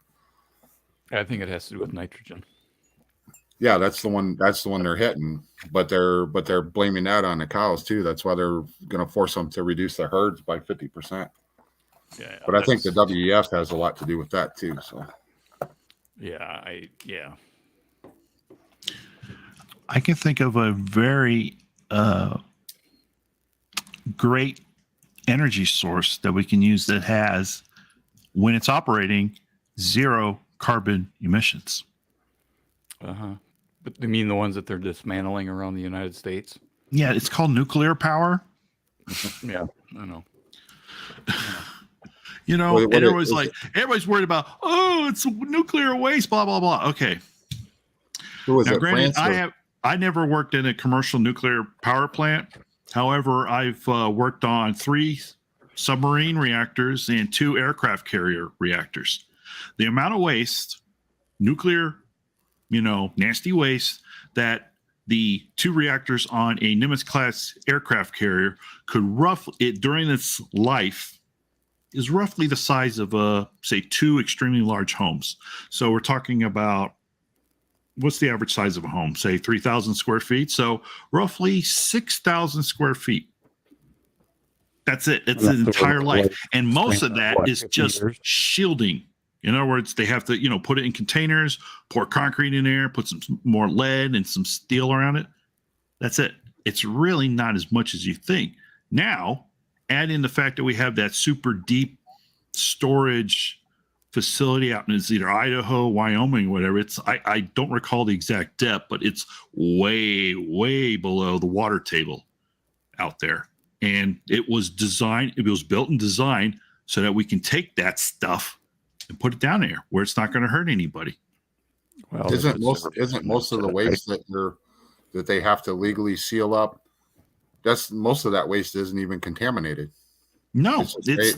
I think it has to do with nitrogen. Yeah, that's the one they're hitting, but they're blaming that on the cows too. That's why they're going to force them to reduce their herds by 50%. Yeah, But I think the WEF has a lot to do with that too. So I can think of a very great energy source that we can use that has, when it's operating, 0 carbon emissions. But you mean the ones that they're dismantling around the United States? Yeah, it's called nuclear power. Yeah, I know. You know, and everybody's worried about, oh, it's nuclear waste, blah blah blah. Okay. who was Now, it? granted, France I never worked in a commercial nuclear power plant. However, I've worked on 3 submarine reactors and 2 aircraft carrier reactors. The amount of waste, nuclear, nasty waste, that the 2 reactors on a Nimitz class aircraft carrier could during its life, is roughly the size of say 2 extremely large homes. So we're talking about, what's the average size of a home? Say 3,000 square feet. So roughly 6,000 square feet. That's it. It's an entire life. And most of that is just shielding. In other words, they have to, put it in containers, pour concrete in there, put some more lead and some steel around it. That's it. It's really not as much as you think. Now, add in the fact that we have that super deep storage facility out in either Idaho, Wyoming, whatever. I don't recall the exact depth, but it's way, way below the water table out there. And it was built and designed so that we can take that stuff and put it down there where it's not going to hurt anybody. Well, isn't most of the waste that they have to legally seal up? Most of that waste isn't even contaminated. No, they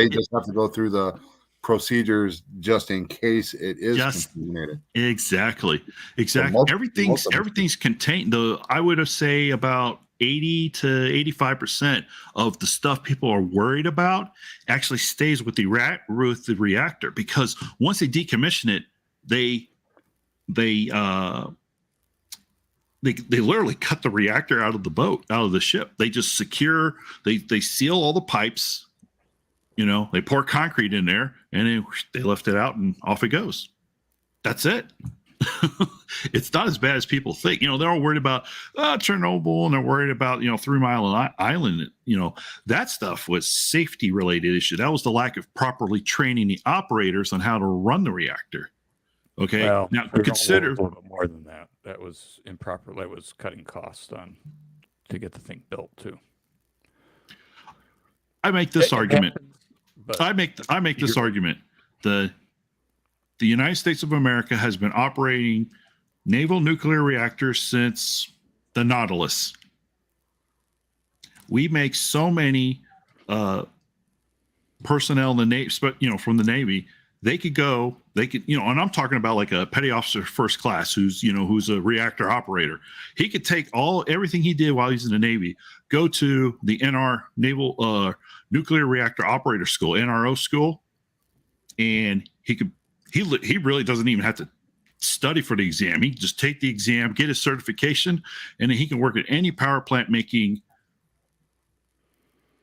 just have to go through the procedures just in case it is contaminated. Exactly. Everything's contained. I would have say about 80 to 85% of the stuff people are worried about actually stays with the reactor, because once they decommission it, they literally cut the reactor out of the ship. They just they seal all the pipes, they pour concrete in there, and then they lift it out and off it goes. That's it. It's not as bad as people think. They're all worried about Chernobyl, and they're worried about 3 Mile Island. That stuff was safety related issue. That was the lack of properly training the operators on how to run the reactor. Okay. Well, now consider a little bit more than that. That was improper. That was cutting costs to get the thing built too. I make this argument. I make this argument. The United States of America has been operating naval nuclear reactors since the Nautilus. We make so many personnel in the Navy, from the Navy. They could, and I'm talking about like a petty officer first class who's a reactor operator. He could take everything he did while he's in the Navy, go to the Naval Nuclear Reactor Operator School, NRO school, and he really doesn't even have to study for the exam. He can just take the exam, get his certification, and then he can work at any power plant making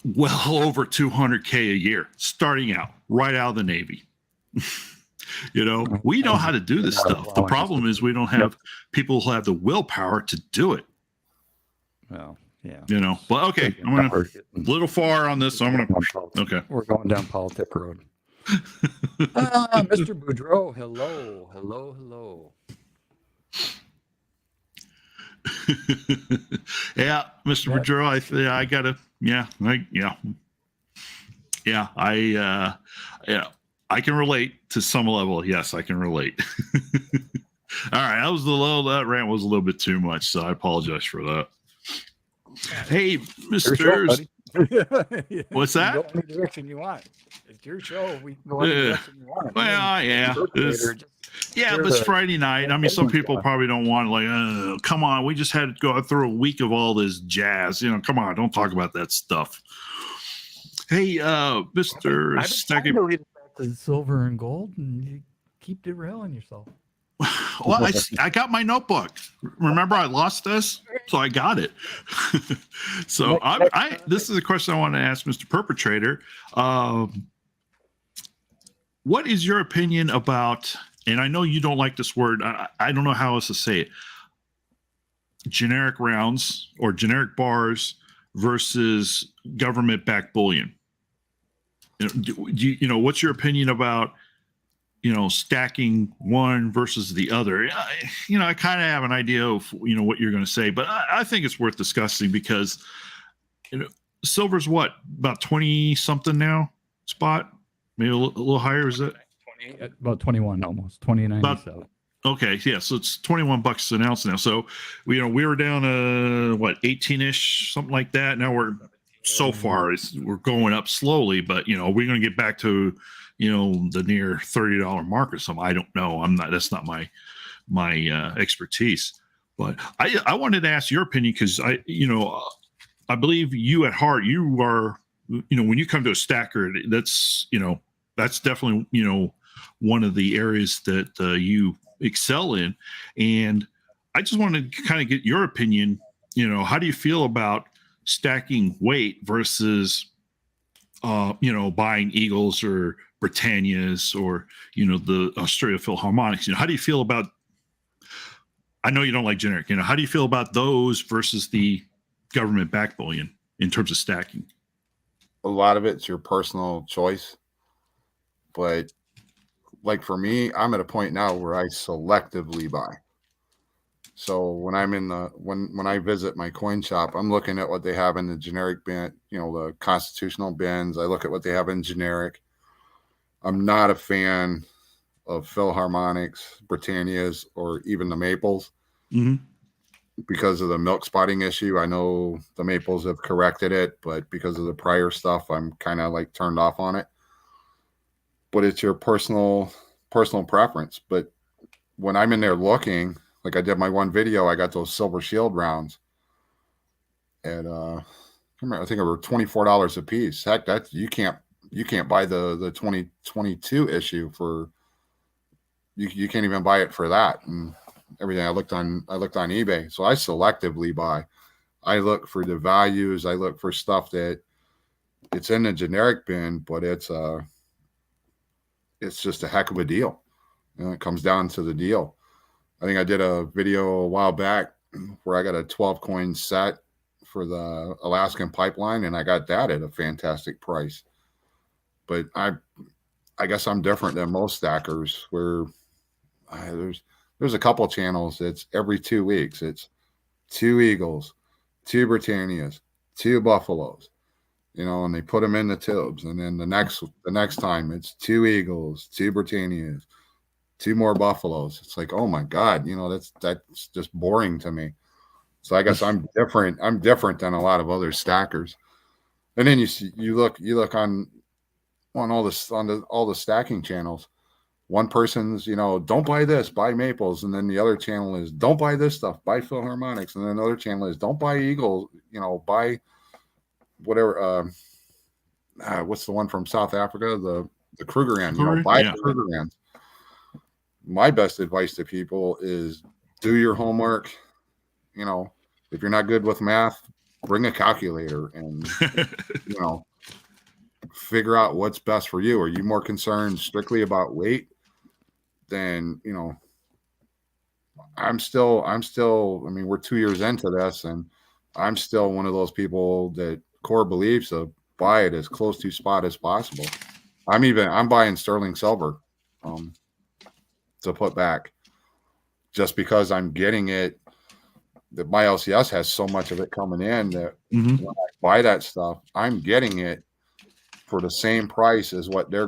well over $200K a year, starting out right out of the Navy. We know how to do this stuff. The problem is we don't have people who have the willpower to do it. Well, yeah. But okay, I'm going to a little far on this, so I'm going to. Okay. We're going down politic road. Mr. Boudreau, hello. Yeah, Mr. Boudreau, I gotta, I can relate to some level. Yes, I can relate. All right, that rant was a little bit too much, so I apologize for that. Hey, Mr. What's that? Go any direction you want. It's your show. We can go any direction you want. Well, yeah. But it's Friday night. I mean, some people probably don't want come on. We just had to go through a week of all this jazz. Come on, don't talk about that stuff. Hey, Mr. I've been trying to read it back the silver and gold, and you keep derailing yourself. Well, I got my notebook. Remember, I lost this, so I got it. So this is a question I want to ask Mr. Perpetrator. What is your opinion about? And I know you don't like this word. I don't know how else to say it. Generic rounds or generic bars versus government-backed bullion. What's your opinion about? Stacking one versus the other. I kind of have an idea of, what you're going to say, but I think it's worth discussing because, silver's what, about 20 something now, Spot? Maybe a little higher, is it? About 21 almost, 29.97. Okay, yeah, so it's $21 an ounce now. So, we were down to, 18-ish, something like that. Now we're so far, we're going up slowly, but, we're going to get back to, the near $30 mark or something. I don't know. That's not my expertise. But I wanted to ask your opinion because I believe you at heart, you are, when you come to a stacker, that's definitely, one of the areas that you excel in. And I just wanted to kind of get your opinion. How do you feel about stacking weight versus, buying Eagles or Britannias or the Australia Philharmonics? How do you feel about? I know you don't like generic. How do you feel about those versus the government-backed bullion in terms of stacking? A lot of it's your personal choice, but like for me, I'm at a point now where I selectively buy. So when I'm when I visit my coin shop, I'm looking at what they have in the generic bin, the constitutional bins. I look at what they have in generic. I'm not a fan of Philharmonics, Britannias, or even the Maples because of the milk spotting issue. I know the Maples have corrected it, but because of the prior stuff, I'm kind of like turned off on it. But it's your personal preference. But when I'm in there looking, like I did my one video, I got those Silver Shield rounds at I think it were $24 a piece. Heck, that you can't buy the 2022 issue for you can't even buy it for that and everything. I looked on eBay. So I selectively buy. I look for the values. I look for stuff that it's in the generic bin, but it's just a heck of a deal. It comes down to the deal. I think I did a video a while back where I got a 12 coin set for the Alaskan pipeline, and I got that at a fantastic price. But I guess I'm different than most stackers where there's a couple channels. It's every 2 weeks. It's 2 Eagles, 2 Britannias, 2 Buffaloes, and they put them in the tubes. And then the next time it's 2 Eagles, 2 Britannias, 2 more Buffaloes. It's like, oh my God, that's just boring to me. So I guess I'm different. I'm different than a lot of other stackers. And then you look on all the stacking channels. One person's, don't buy this, buy Maples, and then the other channel is don't buy this stuff, buy Philharmonics, and then another channel is don't buy Eagles, buy whatever. What's the one from South Africa? The Krugerrand, buy the Krugerrand. My best advice to people is do your homework. If you're not good with math, bring a calculator and figure out what's best for you. Are you more concerned strictly about weight? Then I'm still. I mean, we're 2 years into this, and I'm still one of those people that core believes to buy it as close to spot as possible. I'm buying sterling silver to put back just because I'm getting it. That my LCS has so much of it coming in that when I buy that stuff, I'm getting it for the same price as what they're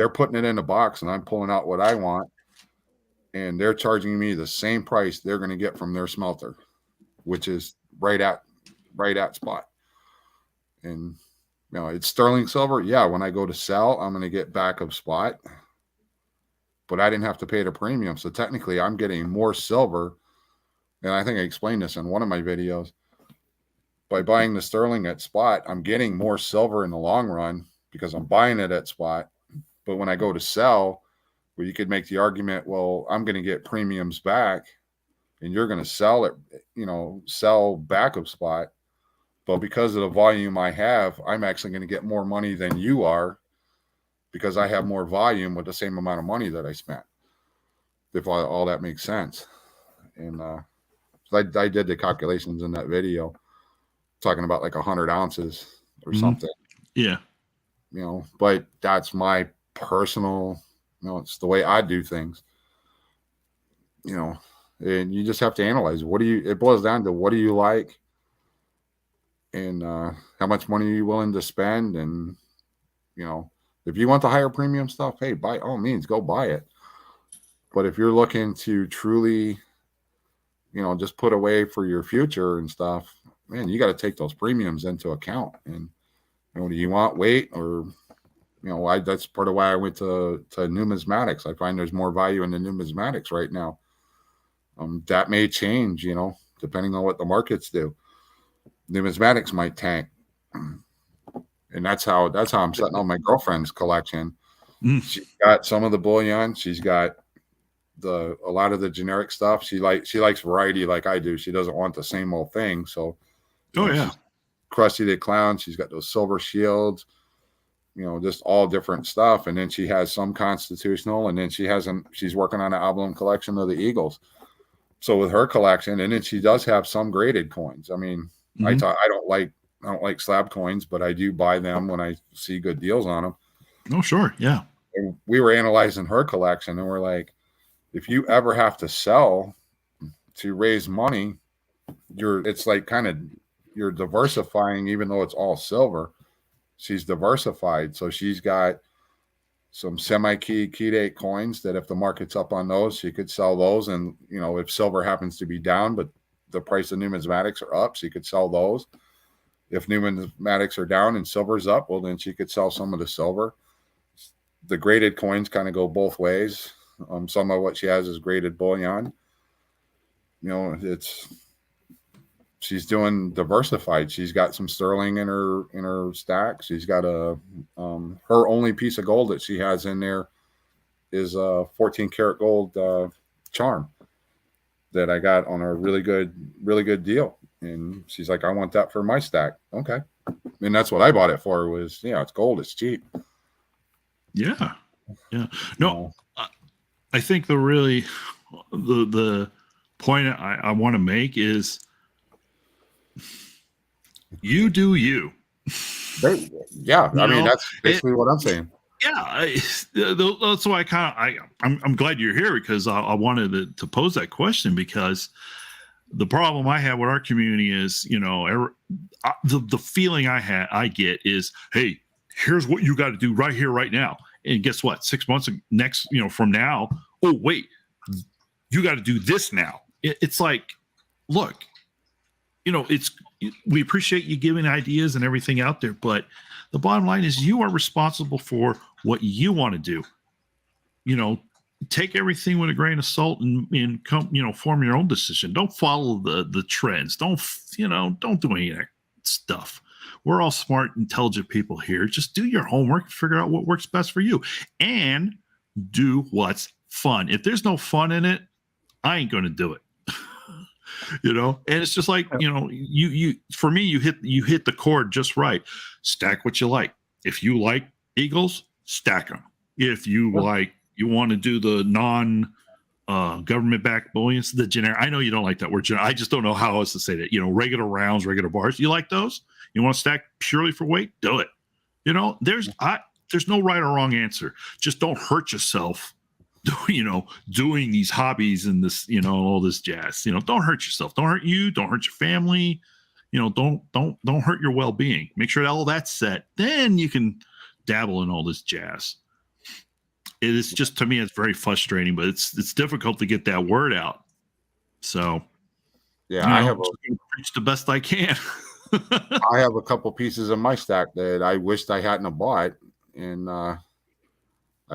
putting it in a box, and I'm pulling out what I want, and they're charging me the same price they're going to get from their smelter, which is right at spot. And it's sterling silver. Yeah, when I go to sell, I'm going to get back of spot, but I didn't have to pay the premium. So technically, I'm getting more silver. And I think I explained this in one of my videos. By buying the sterling at spot, I'm getting more silver in the long run because I'm buying it at spot. But when I go to sell, well, you could make the argument, well, I'm going to get premiums back and you're going to sell it, sell backup spot. But because of the volume I have, I'm actually going to get more money than you are because I have more volume with the same amount of money that I spent. If all that makes sense. And I did the calculations in that video talking about like 100 ounces or something. Yeah. But that's my personal, it's the way I do things, and you just have to analyze it boils down to what do you like and how much money are you willing to spend. And, if you want the higher premium stuff, hey, by all means, go buy it. But if you're looking to truly, just put away for your future and stuff, man, you got to take those premiums into account. And, do you want weight or, that's part of why I went to numismatics. I find there's more value in the numismatics right now. That may change, depending on what the markets do. Numismatics might tank. And that's how I'm setting on my girlfriend's collection. She's got some of the bullion. She's got a lot of the generic stuff. She likes variety like I do. She doesn't want the same old thing. So, Krusty the Clown. She's got those silver shields, just all different stuff. And then she has some constitutional, and then she's working on an album collection of the Eagles. So with her collection, and then she does have some graded coins. I mean, I don't like slab coins, but I do buy them when I see good deals on them. Oh, sure. Yeah. And we were analyzing her collection, and we're like, if you ever have to sell to raise money, it's like you're diversifying, even though it's all silver. She's diversified. So she's got some semi-key date coins that if the market's up on those, she could sell those. And, if silver happens to be down, but the price of numismatics are up, she could sell those. If numismatics are down and silver's up, well, then she could sell some of the silver. The graded coins kind of go both ways. Some of what she has is graded bullion. She's doing diversified. She's got some sterling in her stack. She's got her only piece of gold that she has in there is a 14 karat gold charm that I got on a really good deal. And she's like, I want that for my stack. Okay. And that's what I bought it for was, it's gold. It's cheap. Yeah. Yeah. No, I think the point I want to make is you do you. Yeah. I mean, that's basically what I'm saying. Yeah. That's why I'm glad you're here because I wanted to pose that question because the problem I have with our community is, the feeling I get is, hey, here's what you got to do right here, right now. And guess what? 6 months from now, oh, wait, you got to do this now. It's like, look, we appreciate you giving ideas and everything out there, but the bottom line is you are responsible for what you want to do. Take everything with a grain of salt and come, form your own decision. Don't follow the trends. Don't do any of that stuff. We're all smart, intelligent people here. Just do your homework, figure out what works best for you, and do what's fun. If there's no fun in it, I ain't going to do it. And it's just like, for me, you hit the chord just right. Stack what you like. If you like Eagles, stack them. If you want to do the non-government backed bullions, the generic. I know you don't like that word. I just don't know how else to say that. Regular rounds, regular bars. You like those? You want to stack purely for weight? Do it. There's no right or wrong answer. Just don't hurt yourself. Doing these hobbies and this, all this jazz. Don't hurt yourself. Don't hurt you. Don't hurt your family. Don't hurt your well-being. Make sure all that's set. Then you can dabble in all this jazz. It is just, to me, it's very frustrating, but it's difficult to get that word out. So, yeah, I have preach the best I can. I have a couple pieces of my stack that I wished I hadn't have bought, and I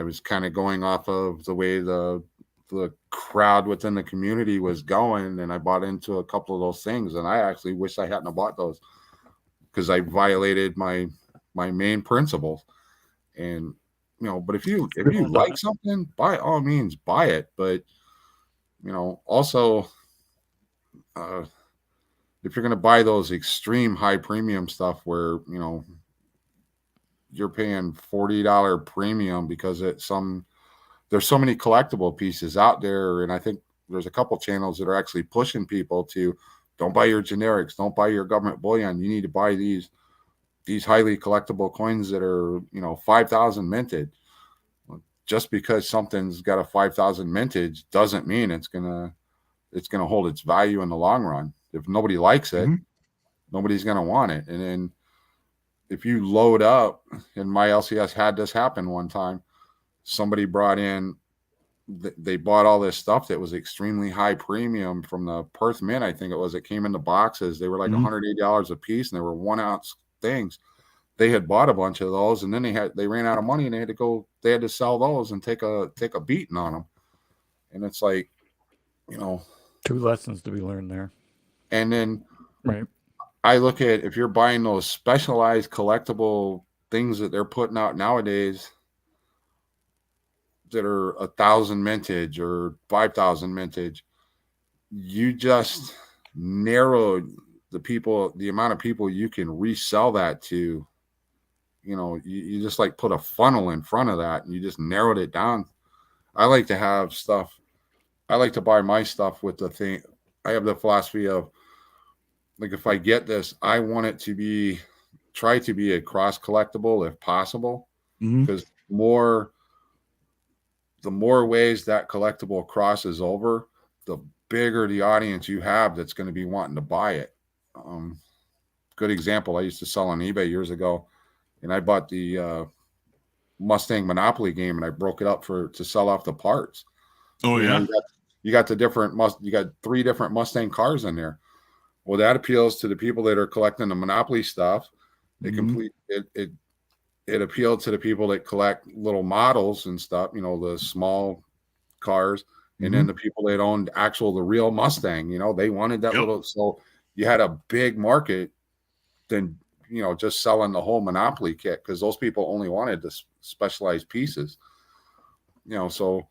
was kind of going off of the way the crowd within the community was going, and I bought into a couple of those things, and I actually wish I hadn't have bought those because I violated my main principles. And but if you like something, by all means buy it. But also, if you're going to buy those extreme high premium stuff where you're paying $40 premium because there's so many collectible pieces out there, and I think there's a couple channels that are actually pushing people to don't buy your generics, don't buy your government bullion. You need to buy these highly collectible coins that are 5,000 minted. Just because something's got a 5,000 mintage doesn't mean it's gonna hold its value in the long run. If nobody likes it, nobody's gonna want it. And then if you load up, and my LCS had this happen one time, somebody brought in, they bought all this stuff that was extremely high premium from the Perth Mint, I think it was. It came in the boxes. They were like $180 a piece, and they were 1 ounce things. They had bought a bunch of those, and then they ran out of money, and they had to sell those and take a beating on them. And it's like, two lessons to be learned there. And then right, I look at, if you're buying those specialized collectible things that they're putting out nowadays that are 1,000 mintage or 5,000 mintage, you just narrowed the amount of people you can resell that to. You just like put a funnel in front of that, and you just narrowed it down. I like to have stuff. I like to buy my stuff with the thing. I have the philosophy of, like, if I get this, I want it to try to be a cross collectible if possible, because the more ways that collectible crosses over, the bigger the audience you have that's going to be wanting to buy it. Good example, I used to sell on eBay years ago, and I bought the Mustang Monopoly game, and I broke it up to sell off the parts. Oh, yeah. You got you got 3 different Mustang cars in there. Well, that appeals to the people that are collecting the Monopoly stuff. It appealed to the people that collect little models and stuff, the small cars, and then the people that owned the real Mustang, they wanted that little. So you had a big market than just selling the whole Monopoly kit, because those people only wanted the specialized pieces. So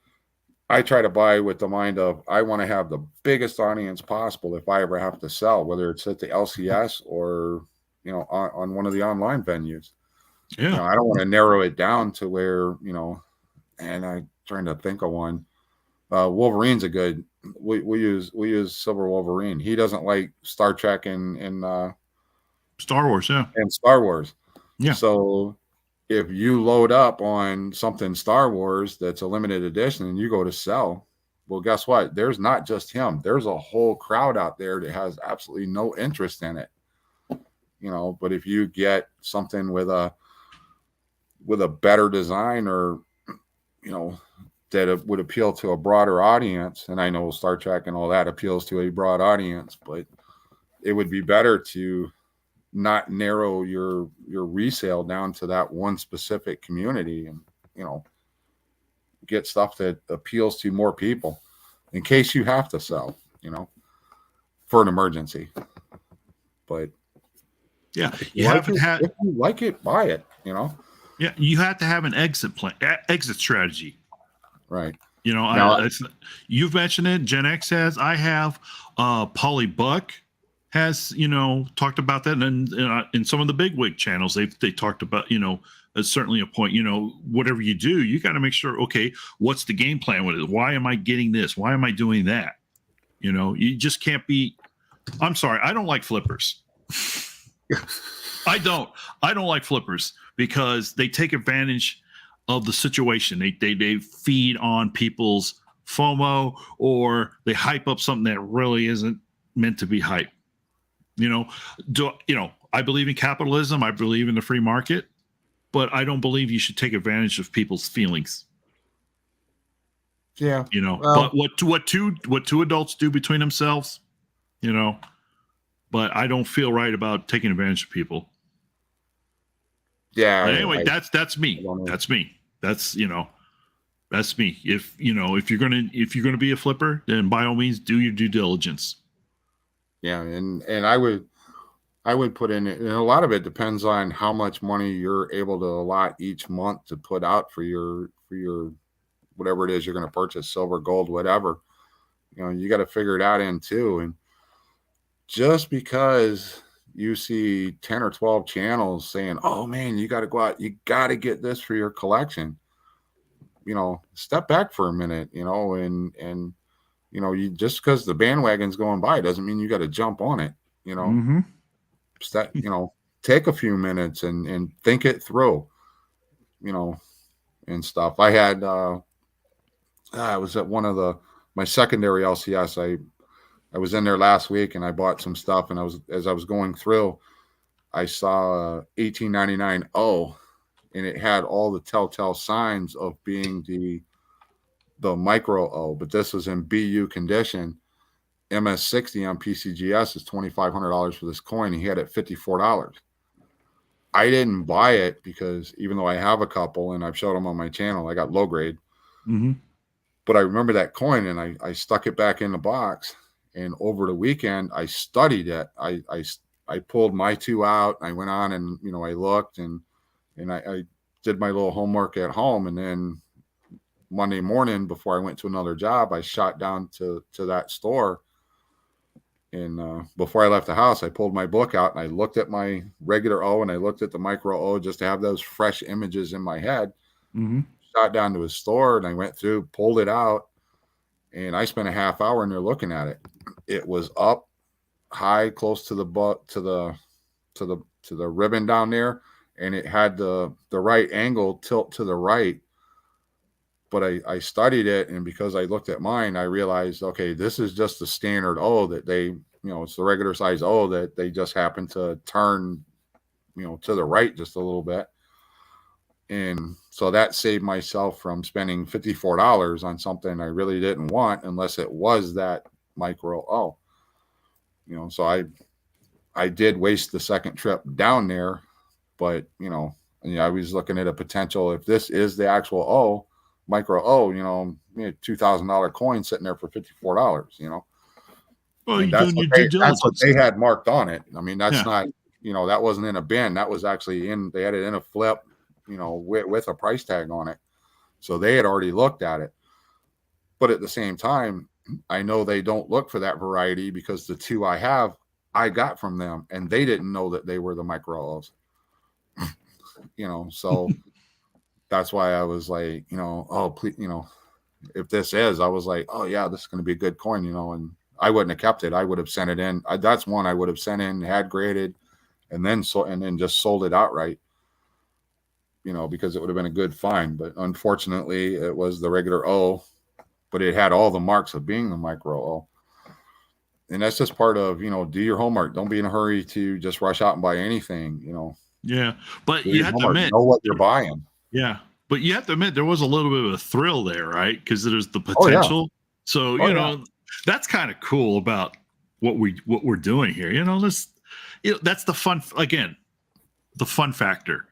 I try to buy with the mind of, I want to have the biggest audience possible if I ever have to sell, whether it's at the LCS or on one of the online venues. Yeah. I don't want to narrow it down to where, and I'm trying to think of one. Wolverine's a good, we use Silver Wolverine. He doesn't like Star Trek and Star Wars, yeah. And Star Wars. Yeah. So if you load up on something Star Wars that's a limited edition and you go to sell, well, guess what? There's not just him. There's a whole crowd out there that has absolutely no interest in it. But if you get something with a better design, or that it would appeal to a broader audience, and I know Star Trek and all that appeals to a broad audience, but it would be better to not narrow your resale down to that one specific community, and get stuff that appeals to more people in case you have to sell, for an emergency. But yeah, if you like it, buy it. Yeah, you have to have an exit plan, exit strategy. Right. You've mentioned it. Gen X has. I have. Polly Buck has, talked about that, and in some of the big wig channels, they talked about, certainly a point. Whatever you do, you got to make sure. Okay, what's the game plan with it? Why am I getting this? Why am I doing that? You just can't be. I'm sorry, I don't like flippers. I don't like flippers because they take advantage of the situation. They feed on people's FOMO, or they hype up something that really isn't meant to be hyped. I believe in capitalism. I believe in the free market, but I don't believe you should take advantage of people's feelings. Yeah. But what two adults do between themselves, but I don't feel right about taking advantage of people. Yeah. But anyway, that's me. That's me. That's me. If you're gonna be a flipper, then by all means do your due diligence. Yeah, and I I would put in it, and a lot of it depends on how much money you're able to allot each month to put out for your whatever it is you're going to purchase, silver, gold, whatever. You got to figure that in too. And just because you see 10 or 12 channels saying, "Oh man, you got to go out, you got to get this for your collection," step back for a minute, and you just because the bandwagon's going by doesn't mean you got to jump on it. Mm-hmm. Take a few minutes and think it through, and stuff. I had I was at one of my secondary LCS. I was in there last week and I bought some stuff, and as I was going through, I saw 1899 O, and it had all the telltale signs of being the micro O, but this was in BU condition. MS60 on PCGS is $2,500 for this coin. He had it $54. I didn't buy it because even though I have a couple and I've showed them on my channel, I got low grade. Mm-hmm. But I remember that coin, and I stuck it back in the box. And over the weekend, I studied it. I pulled my two out. I went on and I looked and I did my little homework at home. And then Monday morning, before I went to another job, I shot down to that store. And before I left the house, I pulled my book out and I looked at my regular O and I looked at the micro O just to have those fresh images in my head. Mm-hmm. Shot down to his store and I went through, pulled it out, and I spent a half hour in there looking at it. It was up high, close to the ribbon down there, and it had the right angle tilt to the right. But I studied it, and because I looked at mine, I realized, okay, this is just the standard O that they, it's the regular size O that they just happen to turn, to the right just a little bit. And so that saved myself from spending $54 on something I really didn't want, unless it was that micro O. So I did waste the second trip down there, but I was looking at a potential, if this is the actual O, micro O, $2,000 coin sitting there for $54. Well, And you're doing your due that's what diligence. they had marked on it. I mean, that's Yeah. not, that wasn't in a bin. That was actually they had it in a flip, with a price tag on it. So they had already looked at it. But at the same time, I know they don't look for that variety because the two I have, I got from them, and they didn't know that they were the micro O's. So that's why I was like, oh, please, if this is, I was like, oh yeah, this is going to be a good coin, and I wouldn't have kept it. I would have sent it in. That's one I would have sent in, had graded, and then just sold it outright, because it would have been a good find. But unfortunately, it was the regular O, but it had all the marks of being the micro O. And that's just part of, do your homework. Don't be in a hurry to just rush out and buy anything, Yeah. But Do you your have to homework. admit, Know what you're buying. yeah. But you have to admit there was a little bit of a thrill there, right? Because there's the Oh, yeah. potential. So, that's kind of cool about what we're doing here. That's the fun, again, the fun factor.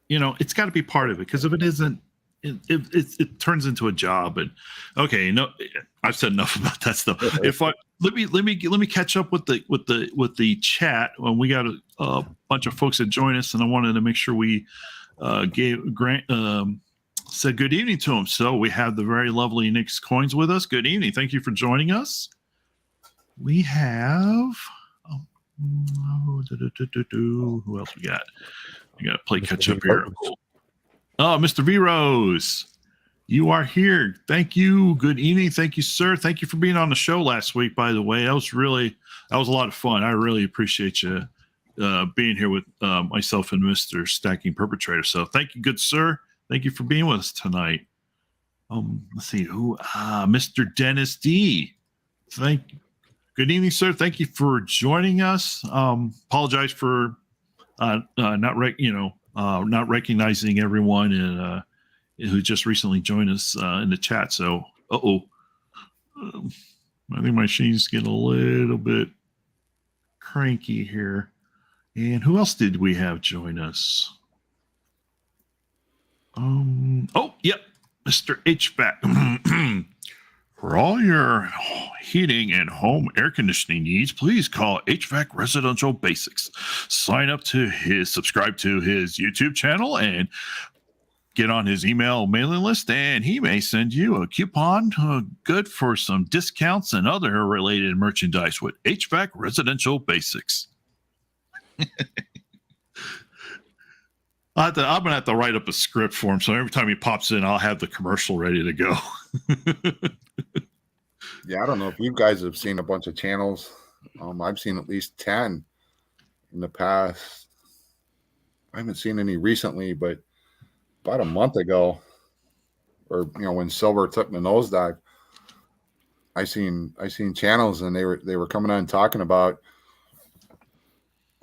It's got to be part of it, because if it isn't, it turns into a job. And okay, no, I've said enough about that stuff. Let me catch up with the chat. When we got a bunch of folks that join us, and I wanted to make sure we gave Grant said good evening to him. So we have the very lovely Nick's Coins with us. Good evening. Thank you for joining us. We have who else we got? We got to play catch up here. Oh, Mr. V Rose, you are here. Thank you. Good evening. Thank you, sir. Thank you for being on the show last week, by the way. That was a lot of fun. I really appreciate you being here with myself and Mr. Stacking Perpetrator. So thank you, good sir. Thank you for being with us tonight. Let's see who, Mr. Dennis D. Thank you. Good evening, sir. Thank you for joining us. Apologize for not recognizing everyone and who just recently joined us in the chat. So, I think my machine's getting a little bit cranky here. And who else did we have join us? Yep, Mr. HVAC. For all your heating and home air conditioning needs, please call HVAC Residential Basics. Subscribe to his YouTube channel and get on his email mailing list, and he may send you a coupon good for some discounts and other related merchandise with HVAC Residential Basics. I'm going to have to write up a script for him, so every time he pops in, I'll have the commercial ready to go. Yeah, I don't know if you guys have seen a bunch of channels. I've seen at least 10 in the past. I haven't seen any recently, but about a month ago, or when silver took the nosedive, I seen channels, and they were coming on talking about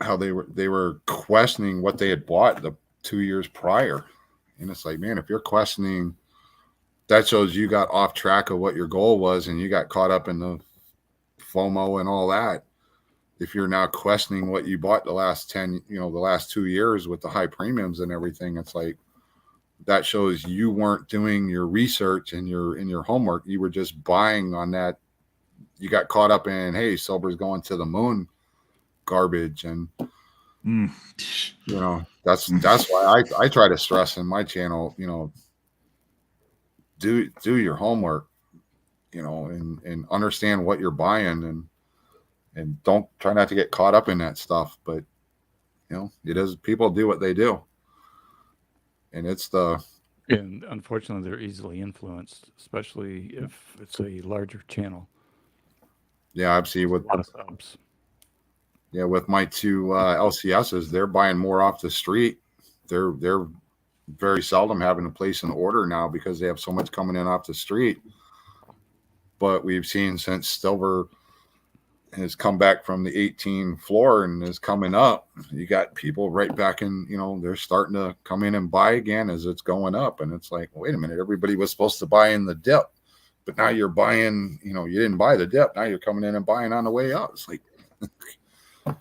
how they were questioning what they had bought the 2 years prior. And it's like, man, if you're questioning, that shows you got off track of what your goal was, and you got caught up in the FOMO and all that. If you're now questioning what you bought the last 2 years with the high premiums and everything, it's like, that shows you weren't doing your research and your homework. You were just buying on that. You got caught up in, hey, silver's going to the moon garbage. And that's why I try to stress in my channel, do your homework, and understand what you're buying, and don't try not to get caught up in that stuff. But it is, people do what they do, and and unfortunately they're easily influenced, especially if it's a larger channel. Yeah, I've seen with a lot of subs. Yeah, with my two LCSs, they're buying more off the street. They're very seldom having to place an order now because they have so much coming in off the street. But we've seen since silver has come back from the 18 floor and is coming up, you got people right back in, they're starting to come in and buy again as it's going up. And it's like, wait a minute, everybody was supposed to buy in the dip, but now you're buying, you didn't buy the dip. Now you're coming in and buying on the way up. It's like, I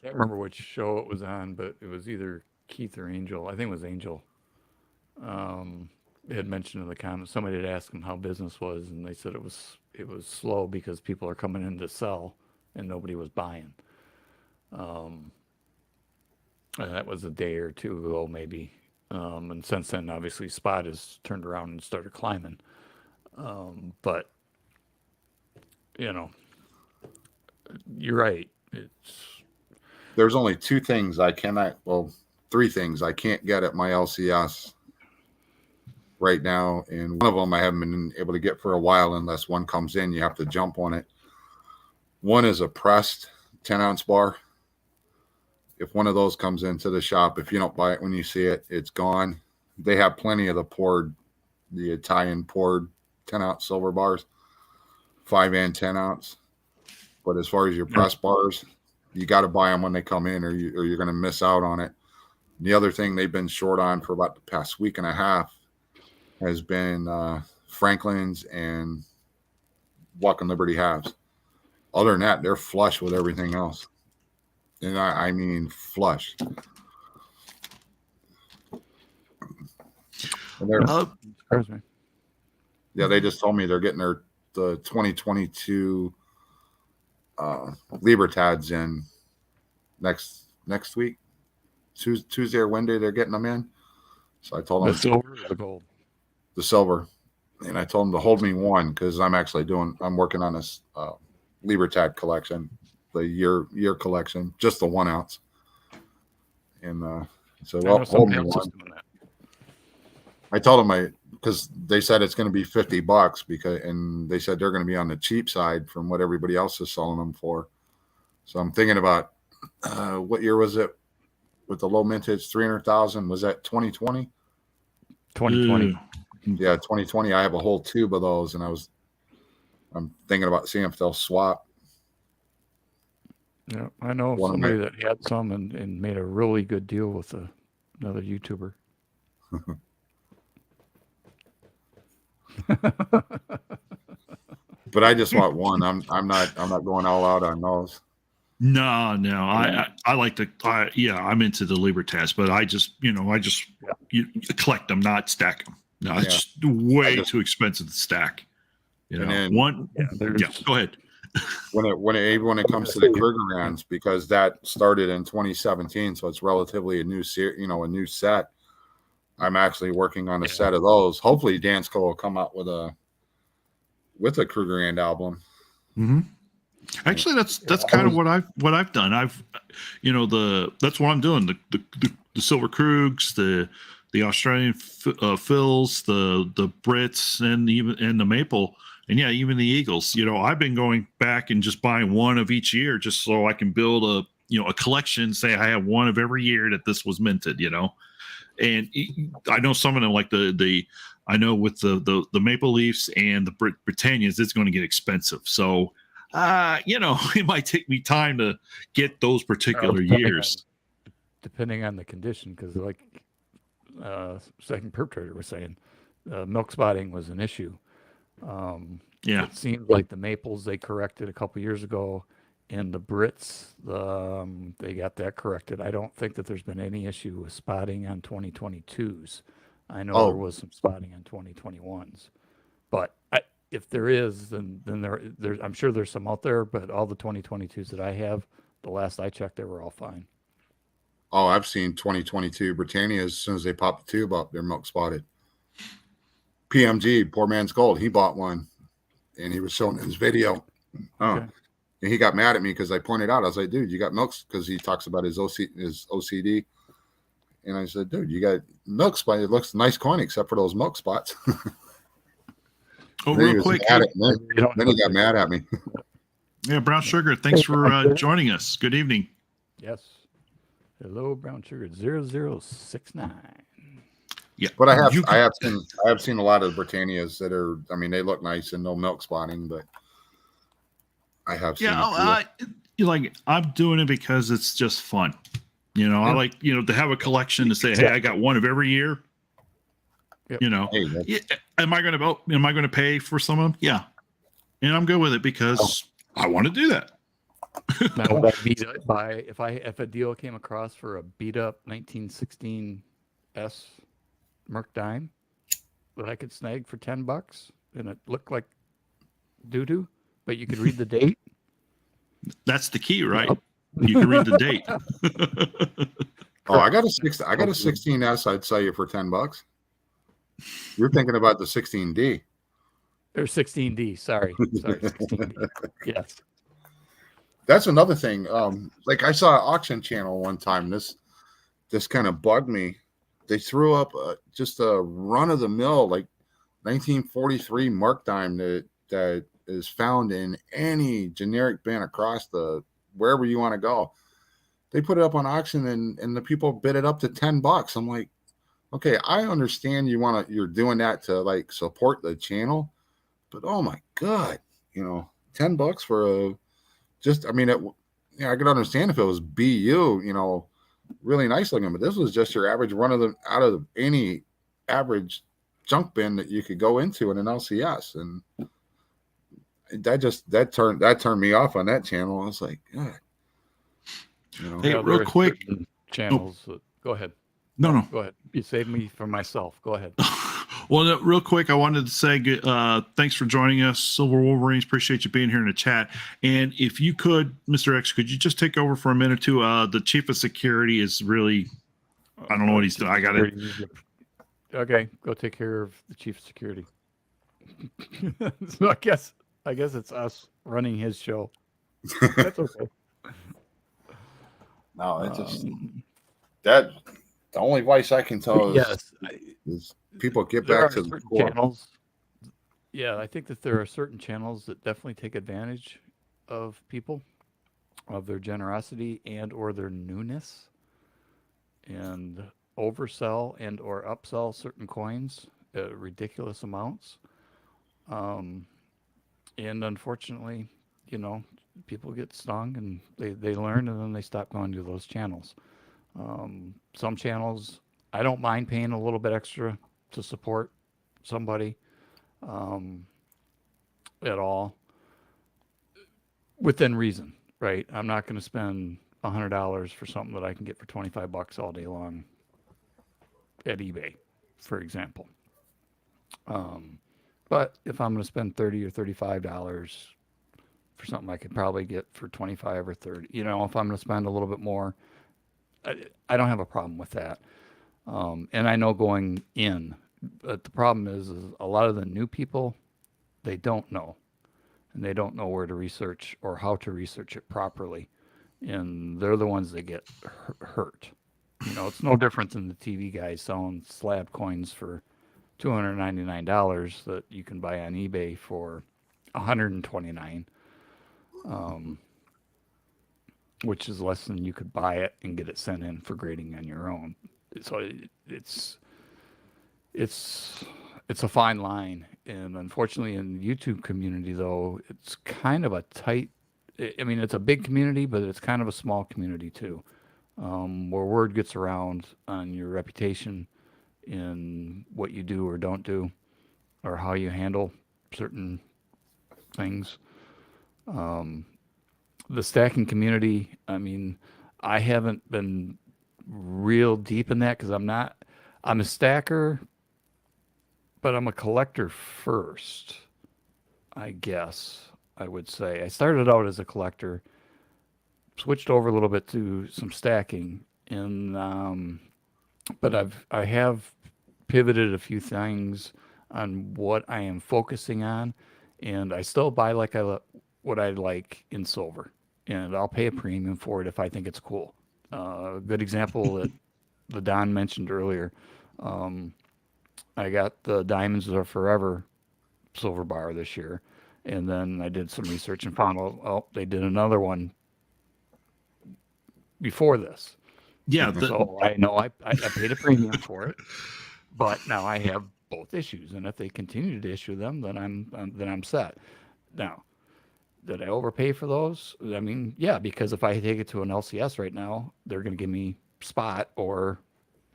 can't remember which show it was on, but it was either Keith or Angel. I think it was Angel. It had mentioned in the comments, somebody had asked them how business was, and they said it was slow because people are coming in to sell and nobody was buying. And that was a day or two ago, maybe. And since then, obviously, spot has turned around and started climbing. But you're right. There's only three things I can't get at my LCS right now, and one of them I haven't been able to get for a while unless one comes in. You have to jump on it. One is a pressed 10-ounce bar. If one of those comes into the shop, if you don't buy it when you see it, it's gone. They have plenty of the Italian poured 10-ounce silver bars, 5 and 10 ounce. But as far as your press bars, you got to buy them when they come in, or you're going to miss out on it. And the other thing they've been short on for about the past week and a half has been Franklin's and Luck and Liberty halves. Other than that, they're flush with everything else. And I mean flush. And they just told me they're getting the 2022 Libertads in next week. Tuesday or Wednesday, they're getting them in. So I told them the silver or the gold? The silver. And I told them to hold me one because I'm working on this Libertad collection, the year collection, just the 1 ounce. And so hold me one. I told them because they said it's going to be $50 and they said they're going to be on the cheap side from what everybody else is selling them for. So I'm thinking about what year was it with the low mintage 300,000? Was that 2020? 2020. Yeah, 2020. I have a whole tube of those, and I'm thinking about seeing if they'll swap. Yeah, I know somebody that had some and made a really good deal with another YouTuber. But I just want one. I'm not going all out on those. No. I like to. I'm into the Libertas, but I just you collect them, not stack them. No, it's Yeah. just way just- too expensive to stack. You And know, then- one. Yeah, Yeah, go ahead. when it comes to the Krugerrands, because that started in 2017, so it's relatively a new a new set. I'm actually working on a set of those. Hopefully, Dansko will come out with a Krugerrand album. Mm-hmm. Actually, that's kind of what I've done. That's what I'm doing. The Silver Krugs, the Australian Phils, the Brits, and the Maple, and yeah, even the Eagles. I've been going back and just buying one of each year, just so I can build a collection. Say I have one of every year that this was minted. And I know some of them, like I know with the Maple Leafs and the Britannias, it's going to get expensive. So, it might take me time to get those particular years. Depending on the condition, because like second perpetrator was saying, milk spotting was an issue. Yeah. It seems like the Maples they corrected a couple years ago, and the Brits they got that corrected. I don't think that there's been any issue with spotting on 2022s. I know there was some spotting on 2021s, but if there is, then there's I'm sure there's some out there. But all the 2022s that I have, the last I checked, they were all fine. Oh, I've seen 2022 Britannia as soon as they pop the tube up, they're milk spotted. PMG, Poor Man's Gold, he bought one, and he was showing his video. Okay. And he got mad at me because I pointed out, I was like, dude, you got milk, because he talks about his OCD. And I said, dude, you got milk spot. It looks nice coin except for those milk spots. Oh, real quick. Then he got mad at me. Yeah, Brown Sugar, thanks for joining us. Good evening. Yes. Hello, Brown Sugar 0069. Yeah, but I have seen a lot of Britannias that are, I mean, they look nice and no milk spotting, but I have seen. Yeah, I'm doing it because it's just fun. I like to have a collection to say, hey, I got one of every year. Yep. Am I going to pay for some of them? Yeah, and I'm good with it because I want to do that. Now, would I beat up if a deal came across for a beat up 1916 S Merc dime that I could snag for $10 and it looked like doo doo, but you could read the date? That's the key, right? You can read the date. I got a 16S. I'd sell you for $10. You're thinking about the 16D. Or 16D. Sorry, 16D. Yes. That's another thing. Like I saw an auction channel one time. This kind of bugged me. They threw up just a run of the mill, like 1943 Mark dime that is found in any generic bin across wherever you want to go. They put it up on auction and the people bid it up to $10. I'm like, okay, I understand you're doing that to like support the channel, but oh my God, $10 for I could understand if it was BU, really nice looking, but this was just your average run out of any average junk bin that you could go into in an LCS. And that turned me off on that channel. I was like, God. Hey, real quick. Channels. Go ahead. No. Go ahead. You saved me from myself. Go ahead. Well, no, real quick, I wanted to say thanks for joining us, Silver Wolverines. Appreciate you being here in the chat. And if you could, Mr. X, could you just take over for a minute or two? The chief of security is really, I don't know what he's doing. I got it. Okay, go take care of the chief of security. So I guess it's us running his show. That's okay. No, it just the only advice I can tell is people get back to the core. Channels. Yeah, I think that there are certain channels that definitely take advantage of people, of their generosity and or their newness, and oversell and or upsell certain coins at ridiculous amounts. And unfortunately, people get stung and they learn and then they stop going to those channels. Some channels, I don't mind paying a little bit extra to support somebody at all within reason, right? I'm not going to spend $100 for something that I can get for $25 all day long at eBay, for example. But if I'm going to spend $30 or $35 for something I could probably get for 25 or 30, if I'm going to spend a little bit more, I don't have a problem with that. And I know going in, but the problem is a lot of the new people, they don't know, and they don't know where to research or how to research it properly, and they're the ones that get hurt. It's no different than the TV guys selling slab coins for $299 that you can buy on eBay for $129, which is less than you could buy it and get it sent in for grading on your own. So it's a fine line, and unfortunately, in the YouTube community, though, it's kind of a tight. I mean, it's a big community, but it's kind of a small community too, where word gets around on your reputation in what you do or don't do, or how you handle certain things. The stacking community, I mean, I haven't been real deep in that because I'm a stacker, but I'm a collector first, I guess I would say. I started out as a collector, switched over a little bit to some stacking, and but I have pivoted a few things on what I am focusing on, and I still buy what I like in silver, and I'll pay a premium for it if I think it's cool. A good example that the Don mentioned earlier. I got the Diamonds Are Forever silver bar this year, and then I did some research and found out, they did another one before this. Yeah. So I know I paid a premium for it, but now I have both issues, and if they continue to issue them, then I'm set. Now, did I overpay for those? I mean, yeah, because if I take it to an LCS right now, they're going to give me spot or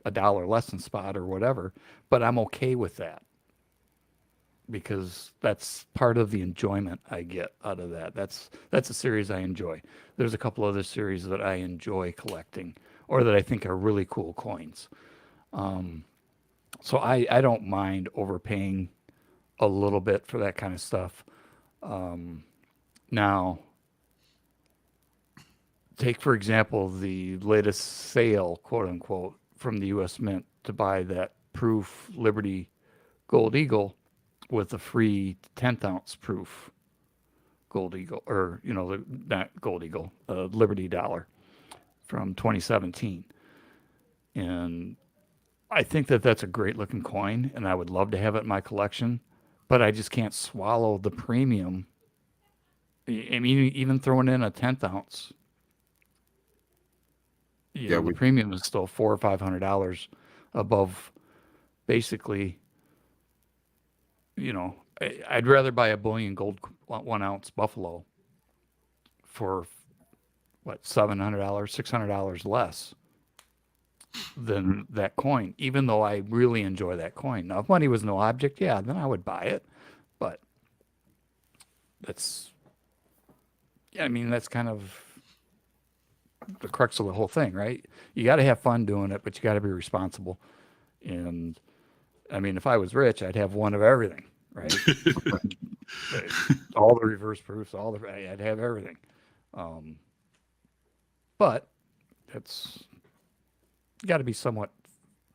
$1 less than spot or whatever, but I'm okay with that because that's part of the enjoyment I get out of that. That's a series I enjoy. There's a couple other series that I enjoy collecting or that I think are really cool coins. So I don't mind overpaying a little bit for that kind of stuff. Now, take for example the latest sale, quote unquote, from the U.S. Mint to buy that proof Liberty Gold Eagle with a free 10th ounce proof Gold Eagle, or not Gold Eagle, Liberty dollar from 2017, and I think that that's a great looking coin, and I would love to have it in my collection, but I just can't swallow the premium. I mean, even throwing in a 10th ounce, the premium is still $400 or $500 above. Basically, I'd rather buy a bullion gold 1 ounce Buffalo for what, $700, $600 less than that coin, even though I really enjoy that coin. Now, if money was no object, yeah, then I would buy it. But that's kind of the crux of the whole thing, right? You got to have fun doing it, but you got to be responsible. And I mean, if I was rich, I'd have one of everything, right? All the reverse proofs, I'd have everything. But it's got to be somewhat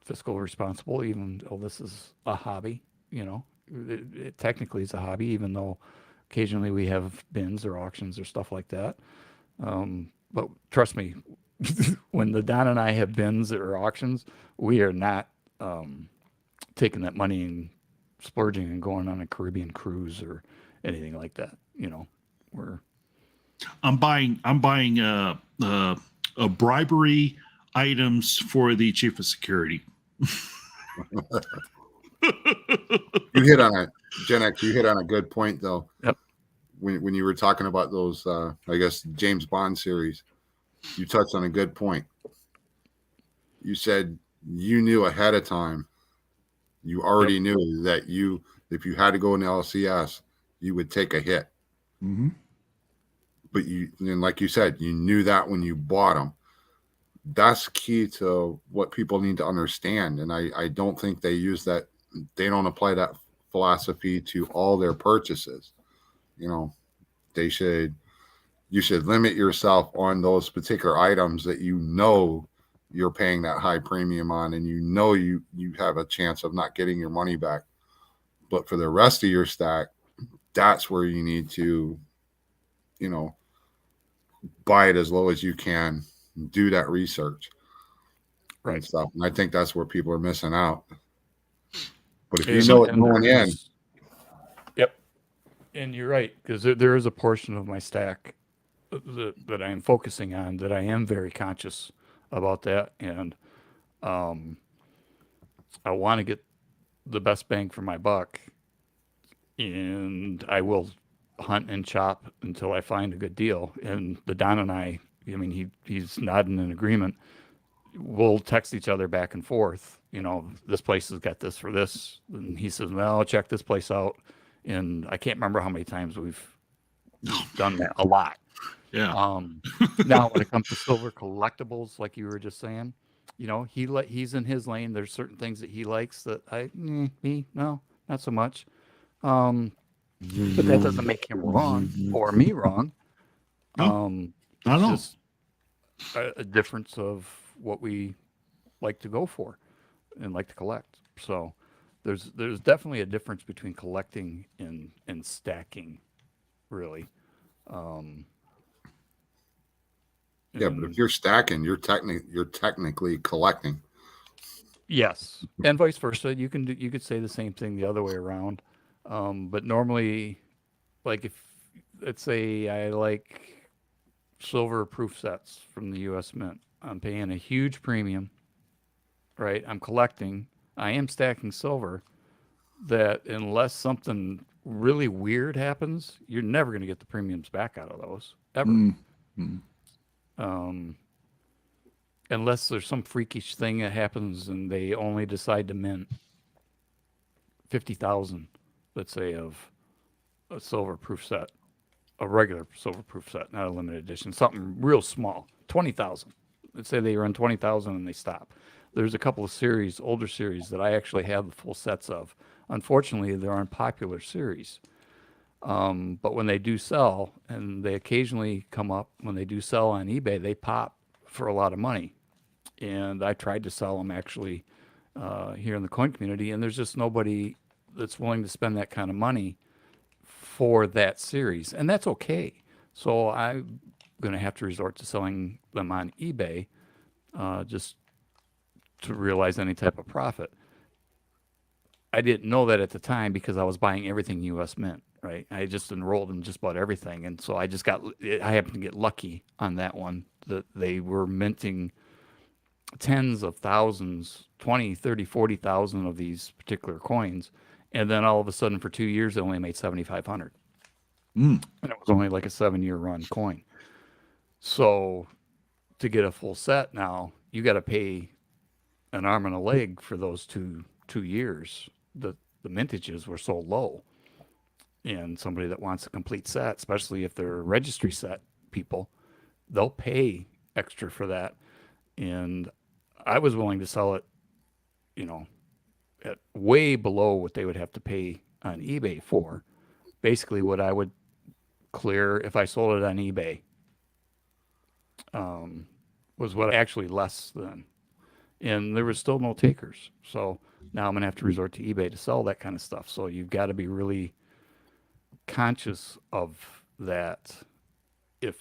fiscal responsible, even though this is a hobby. It technically is a hobby, even though occasionally we have bins or auctions or stuff like that. But trust me, when the Don and I have bins or auctions, we are not taking that money and splurging and going on a Caribbean cruise or anything like that. I'm buying a bribery items for the chief of security. You hit on it, Gen X. You hit on a good point, though. Yep. When you were talking about those, I guess, James Bond series, you touched on a good point. You said you knew ahead of time. You already knew that if you had to go in the LCS, you would take a hit. Mm-hmm. But and like you said, you knew that when you bought them. That's key to what people need to understand. And I don't think they use that. They don't apply that philosophy to all their purchases. You know, you should limit yourself on those particular items that you know you're paying that high premium on, and you know you have a chance of not getting your money back. But for the rest of your stack, that's where you need to, you know, buy it as low as you can, do that research and stuff. And I think that's where people are missing out. But if you know it going in, yep, and you're right, because there is a portion of my stack that I am focusing on, that I am very conscious about that, and I want to get the best bang for my buck, and I will hunt and chop until I find a good deal. And the Don and I mean, he's nodding in agreement. We'll text each other back and forth. You know, this place has got this for this, and he says, "Well, check this place out." And I can't remember how many times we've done that. A lot. Yeah. Now, when it comes to silver collectibles, like you were just saying, you know, he's in his lane. There's certain things that he likes that me, no, not so much. But that doesn't make him wrong or me wrong. It's just a difference of what we like to go for and like to collect. So there's definitely a difference between collecting and stacking, really. Yeah, but if you're stacking, you're technically collecting. Yes, and vice versa. You could say the same thing the other way around. But normally, like, if let's say I like silver proof sets from the U.S. Mint, I'm paying a huge premium, right? I'm collecting. I am stacking silver. That unless something really weird happens, you're never going to get the premiums back out of those ever. Unless there's some freakish thing that happens and they only decide to mint 50,000, let's say, of a silver proof set, a regular silver proof set, not a limited edition, something real small, 20,000. Let's say they run 20,000 and they stop. There's a couple of series, older series, that I actually have the full sets of. Unfortunately, they're unpopular series. But when they do sell, and they occasionally come up, when they do sell on eBay, they pop for a lot of money. And I tried to sell them actually here in the coin community, and there's just nobody that's willing to spend that kind of money for that series, and that's okay. So I'm going to have to resort to selling them on eBay just to realize any type of profit. I didn't know that at the time because I was buying everything U.S. Mint, right? I just enrolled in just about everything. And so I happened to get lucky on that one, that they were minting tens of thousands, 20, 30, 40,000 of these particular coins. And then all of a sudden for 2 years, they only made 7,500. And it was only like a 7-year run coin. So to get a full set now, you got to pay an arm and a leg for those two years. The mintages were so low, and somebody that wants a complete set, especially if they're registry set people, they'll pay extra for that. And I was willing to sell it, you know, at way below what they would have to pay on eBay for. Basically, what I would clear if I sold it on eBay was what actually less than. And there was still no takers. So now I'm going to have to resort to eBay to sell that kind of stuff. So you've got to be really conscious of that. If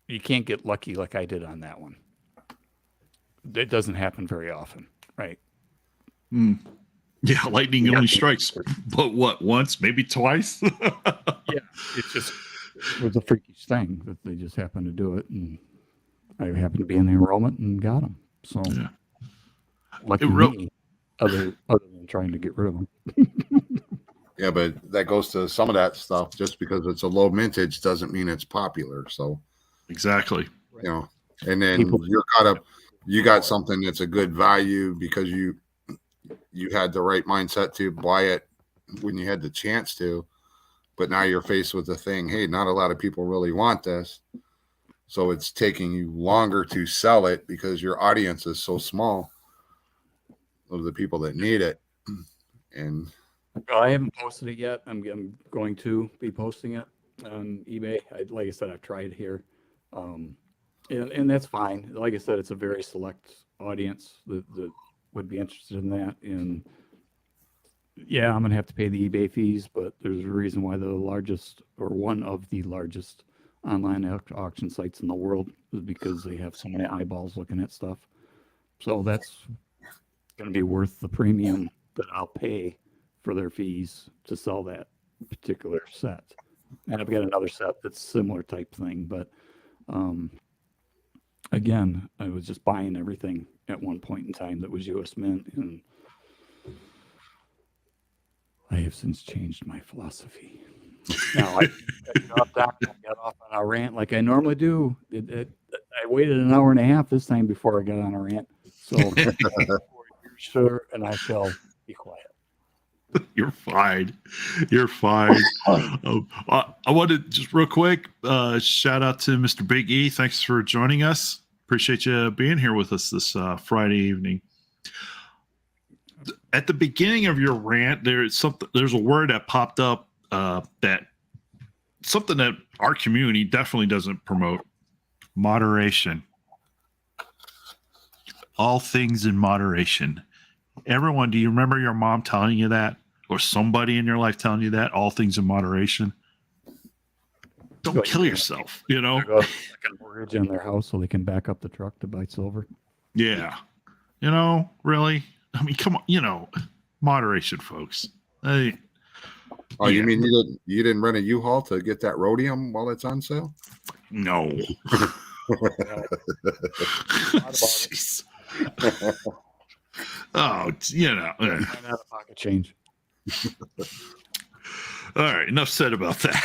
you can't get lucky like I did on that one. It doesn't happen very often, right? Yeah, lightning only strikes, but what, once, maybe twice? Yeah, it was a freakish thing that they just happened to do it, and I happened to be in the enrollment and got them. So, lucky me, other than trying to get rid of them. Yeah, but that goes to some of that stuff. Just because it's a low mintage doesn't mean it's popular. So, exactly, you know, and then you got something that's a good value because you had the right mindset to buy it when you had the chance to, but now you're faced with the thing, hey, not a lot of people really want this. So it's taking you longer to sell it because your audience is so small of the people that need it. And I haven't posted it yet. I'm going to be posting it on eBay. Like I said, I've tried here, and that's fine. Like I said, it's a very select audience that would be interested in that. And yeah, I'm gonna have to pay the eBay fees, but there's a reason why the largest or one of the largest online auction sites in the world is because they have so many eyeballs looking at stuff. So that's going to be worth the premium that I'll pay for their fees to sell that particular set. And I've got another set that's similar type thing, but again, I was just buying everything at one point in time that was US Mint, and I have since changed my philosophy. Now I got off on a rant like I normally do. I waited an hour and a half this time before I got on a rant. So sure, and I shall be quiet. You're fine. You're fine. I wanted just real quick, shout out to Mr. Big E. Thanks for joining us. Appreciate you being here with us this Friday evening. At the beginning of your rant, there's a word that popped up that something that our community definitely doesn't promote: moderation. All things in moderation. Everyone, do you remember your mom telling you that, or somebody in your life telling you that? All things in moderation. Don't kill yourself, you know. Like a mortgage in their house so they can back up the truck to buy silver. Yeah, you know, really. I mean, come on, you know, moderation, folks. Oh, yeah. You mean you didn't rent a U-Haul to get that rhodium while it's on sale? No. Jeez. Oh, you know. Out of pocket change. All right, enough said about that.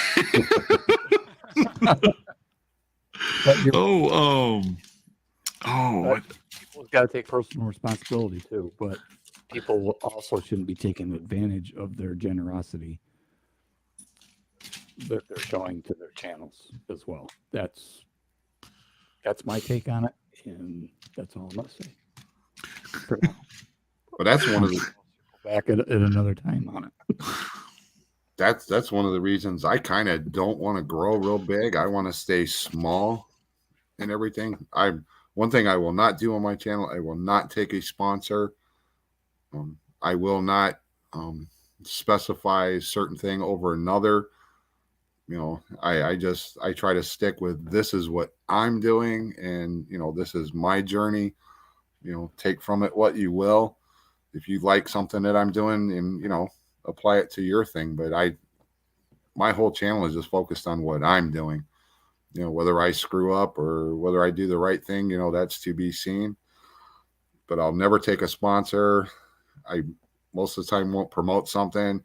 People's got to take personal responsibility too, but people also shouldn't be taking advantage of their generosity that they're showing to their channels as well. That's my take on it, and that's all I'm gonna say. But that's one of the back at another time on it. That's one of the reasons I kind of don't want to grow real big. I want to stay small and everything. One thing I will not do on my channel, I will not take a sponsor. I will not specify a certain thing over another. You know, I try to stick with, this is what I'm doing, and you know, this is my journey. You know, take from it what you will. If you like something that I'm doing, and you know, apply it to your thing. But my whole channel is just focused on what I'm doing. You know, whether I screw up or whether I do the right thing, you know, that's to be seen. But I'll never take a sponsor. I most of the time won't promote something.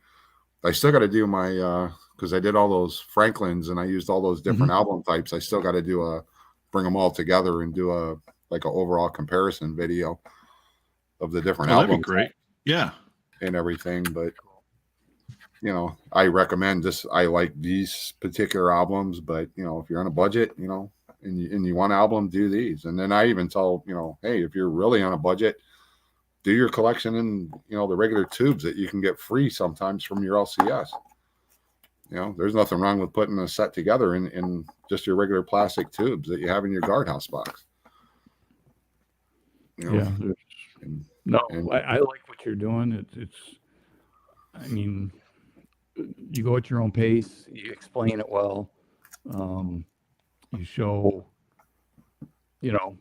I still got to do my because I did all those Franklins and I used all those different album types. I still got to bring them all together and do a overall comparison video of the different albums. That'd be great. Yeah. And everything. But you know, I recommend this. I like these particular albums, but you know, if you're on a budget, you know, and you want an album, do these. And then I even tell, you know, hey, if you're really on a budget, do your collection in, you know, the regular tubes that you can get free sometimes from your LCS. You know, there's nothing wrong with putting a set together in just your regular plastic tubes that you have in your guardhouse box. You know? Yeah. I like what you're doing. I mean, you go at your own pace. You explain it well. You show, you know,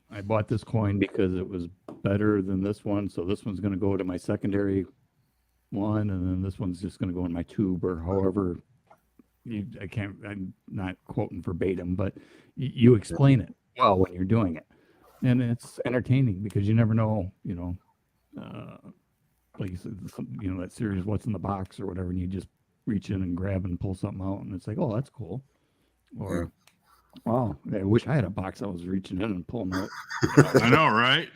I bought this coin because it was better than this one, so this one's going to go to my secondary one, and then this one's just going to go in my tube, or however. I'm not quoting verbatim, but you explain it well when you're doing it, and it's entertaining because you never know, you know, like you said, you know, that series "What's in the Box" or whatever, and you just reach in and grab and pull something out, and it's like, oh, that's cool, or wow, I wish I had a box I was reaching in and pulling out. I know, right?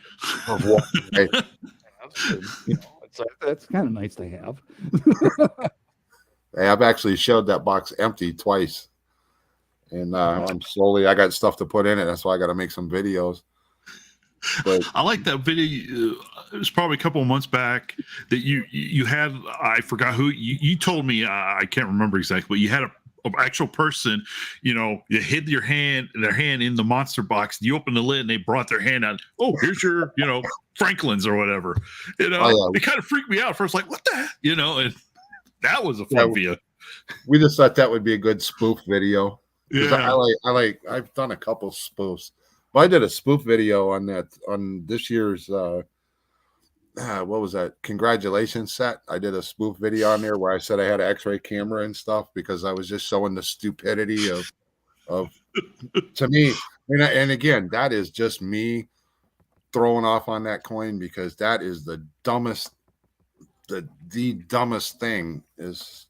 You know, that's kind of nice to have. Hey, I've actually showed that box empty twice, and I got stuff to put in it. That's why I got to make some videos. But I like that video. it was probably a couple of months back that you had, I forgot who you told me, I can't remember exactly, but you had a actual person, you hid their hand in the monster box. You open the lid and they brought their hand out. Oh, here's your, Franklin's or whatever. It kind of freaked me out first, like, what the, and that was a fun video. We just thought that would be a good spoof video. Yeah. I've done a couple spoofs. Well, I did a spoof video on this year's what was that? Congratulations set. I did a spoof video on there where I said I had an X-ray camera and stuff because I was just showing the stupidity of to me. And again, that is just me throwing off on that coin because that is the dumbest thing as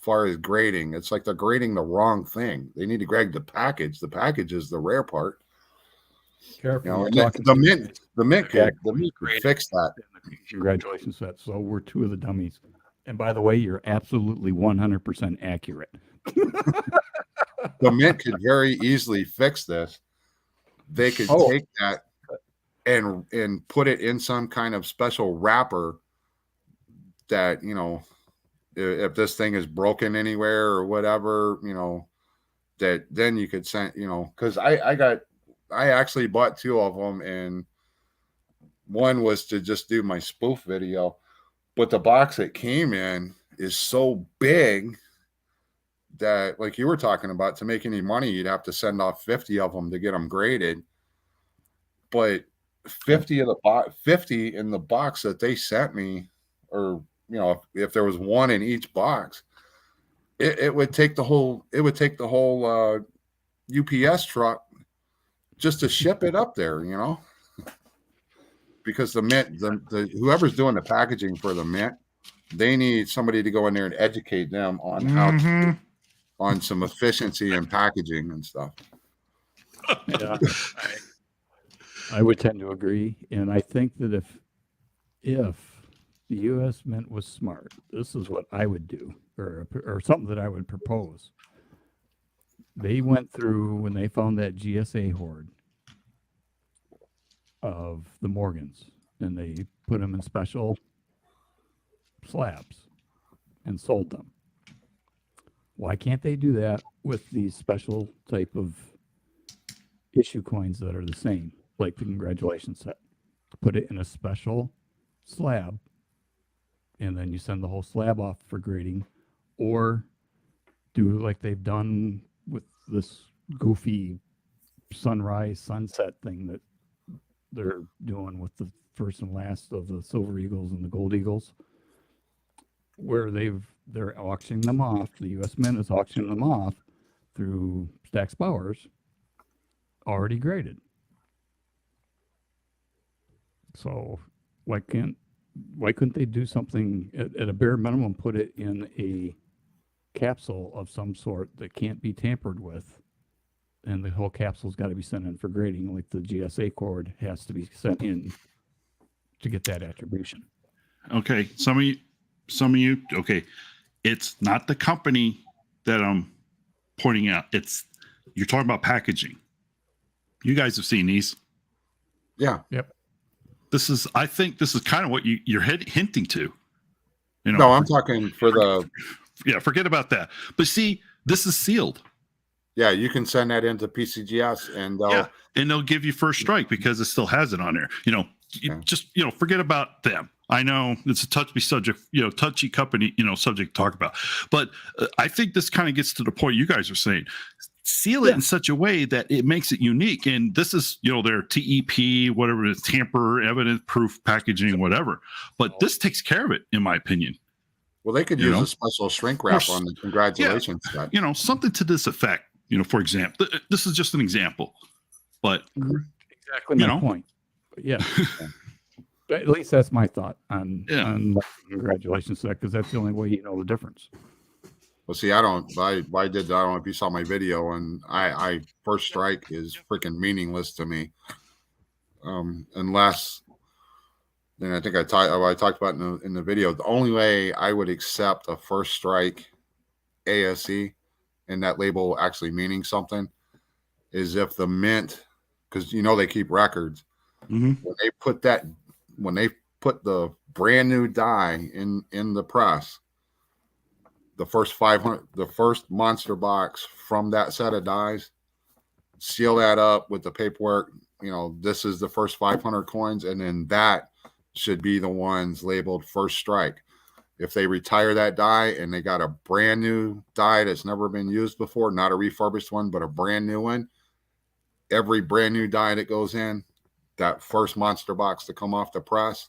far as grading. It's like they're grading the wrong thing. They need to grade the package. The package is the rare part. Careful. The mint could fix that. Congratulations, set. So we're two of the dummies. And by the way, you're absolutely 100% accurate. The mint could very easily fix this. They could take that and put it in some kind of special wrapper that, if this thing is broken anywhere or whatever, that then you could send, because I actually bought two of them, and one was to just do my spoof video, but the box it came in is so big that, like you were talking about, to make any money, you'd have to send off 50 of them to get them graded. But 50 in the box that they sent me, or if there was one in each box, it would take the whole UPS truck just to ship it up there, because the mint, the whoever's doing the packaging for the mint, they need somebody to go in there and educate them on how on some efficiency in packaging and stuff. Yeah, I would tend to agree, and I think that if the U.S. Mint was smart, this is what I would do, or something that I would propose. They went through when they found that GSA hoard of the Morgans, and they put them in special slabs and sold them. Why can't they do that with these special type of issue coins that are the same, like the congratulations set? Put it in a special slab, and then you send the whole slab off for grading, or do like they've done with this goofy sunrise sunset thing that they're doing with the first and last of the Silver Eagles and the Gold Eagles, where they're auctioning them off. The U.S. Mint is auctioning them off through Stack's Bowers, already graded. So why couldn't they do something at a bare minimum, put it in a capsule of some sort that can't be tampered with, and the whole capsule's got to be sent in for grading, like the GSA cord has to be sent in to get that attribution. Okay, some of you. Okay, it's not the company that I'm pointing out. You're talking about packaging. You guys have seen these. Yeah. Yep. I think this is kind of what you're hinting to. No, I'm talking for the. Yeah, forget about that. But see, this is sealed. Yeah, you can send that into PCGS, and they'll give you first strike because it still has it on there. Just forget about them. I know it's a touchy subject, touchy company, subject to talk about. But I think this kind of gets to the point you guys are saying. Seal it in such a way that it makes it unique. And this is, their TEP, whatever it is, tamper evidence proof packaging, whatever. But this takes care of it, in my opinion. Well, they could use a special shrink wrap on the congratulations. Something to this effect. For example, this is just an example, but exactly my point. But yeah, at least that's my thought on congratulations set, because that's the only way you know the difference. Well, see, I don't know if you saw my video, and I first strike is freaking meaningless to me, unless. And I think I talked about in the video. The only way I would accept a first strike ASE and that label actually meaning something is if the mint, because they keep records. Mm-hmm. When they put that when they put the brand new die in the press, the first 500, the first monster box from that set of dies, seal that up with the paperwork. You know, this is the first 500 coins, and then that should be the ones labeled first strike. If they retire that die and they got a brand new die that's never been used before, not a refurbished one, but a brand new one, every brand new die that goes in, that first monster box to come off the press,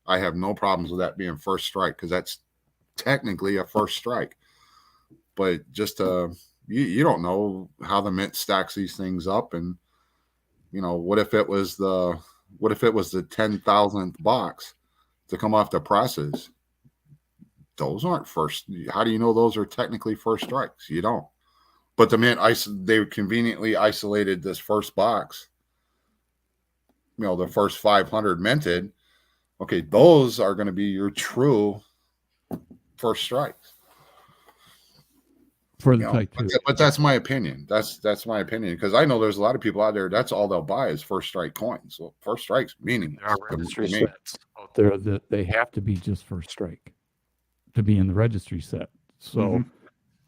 I have no problems with that being first strike, because that's technically a first strike. But just you don't know how the mint stacks these things up, and you know, what if it was the 10,000th box to come off the presses? Those aren't first. How do you know those are technically first strikes? You don't. But the mint, they conveniently isolated this first box. You know, the first 500 minted. Okay, those are going to be your true first strikes. For the type 2. But that's my opinion. That's my opinion, because I know there's a lot of people out there, that's all they'll buy is first strike coins. So first strike's meaningless. There are registry sets out there that they have to be just first strike to be in the registry set. So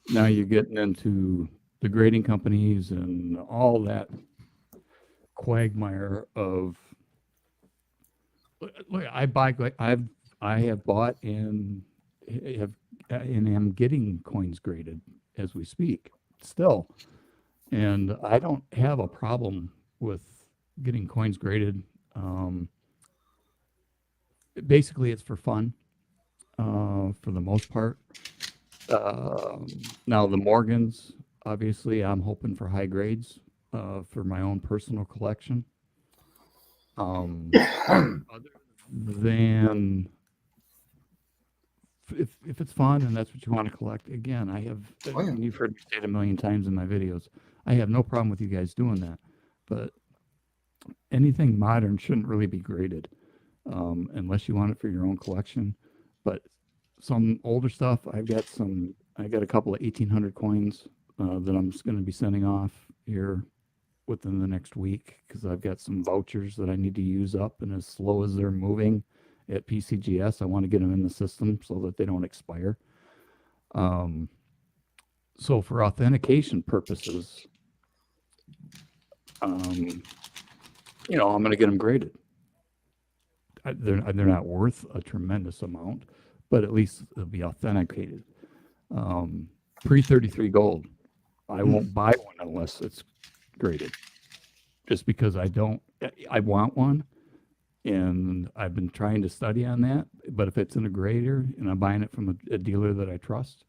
now you're getting into the grading companies and all that quagmire of, look, I have bought and am getting coins graded as we speak still, and I don't have a problem with getting coins graded. Basically it's for fun, for the most part. Now the Morgans, obviously I'm hoping for high grades for my own personal collection. Other than if it's fun and that's what you want to collect, again, I have, and you've heard me say it a million times in my videos, I have no problem with you guys doing that, but anything modern shouldn't really be graded, unless you want it for your own collection. But some older stuff, I got a couple of 1800 coins that I'm just going to be sending off here within the next week, because I've got some vouchers that I need to use up, and as slow as they're moving at PCGS, I want to get them in the system so that they don't expire. So for authentication purposes, you know, I'm going to get them graded. They're not worth a tremendous amount, but at least they'll be authenticated. Pre-33 gold, I won't buy one unless it's graded, just because I want one, and I've been trying to study on that. But if it's in a grader and I'm buying it from a dealer that I trust,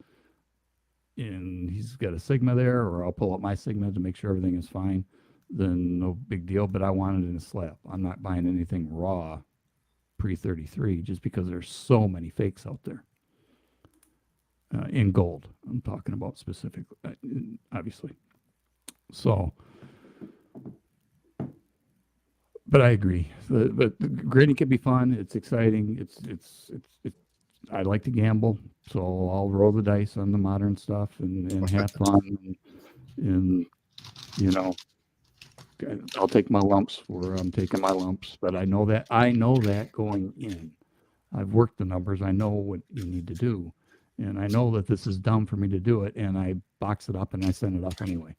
and he's got a Sigma there, or I'll pull up my Sigma to make sure everything is fine, then no big deal. But I want it in a slab. I'm not buying anything raw pre-33, just because there's so many fakes out there. In gold, I'm talking about specifically, obviously. So, but I agree. But grading can be fun. It's exciting. It's I like to gamble, so I'll roll the dice on the modern stuff and have fun. And you know, I'll take my lumps where I'm taking my lumps. But I know that going in. I've worked the numbers. I know what you need to do. And I know that this is dumb for me to do it, and I box it up and I send it up anyway.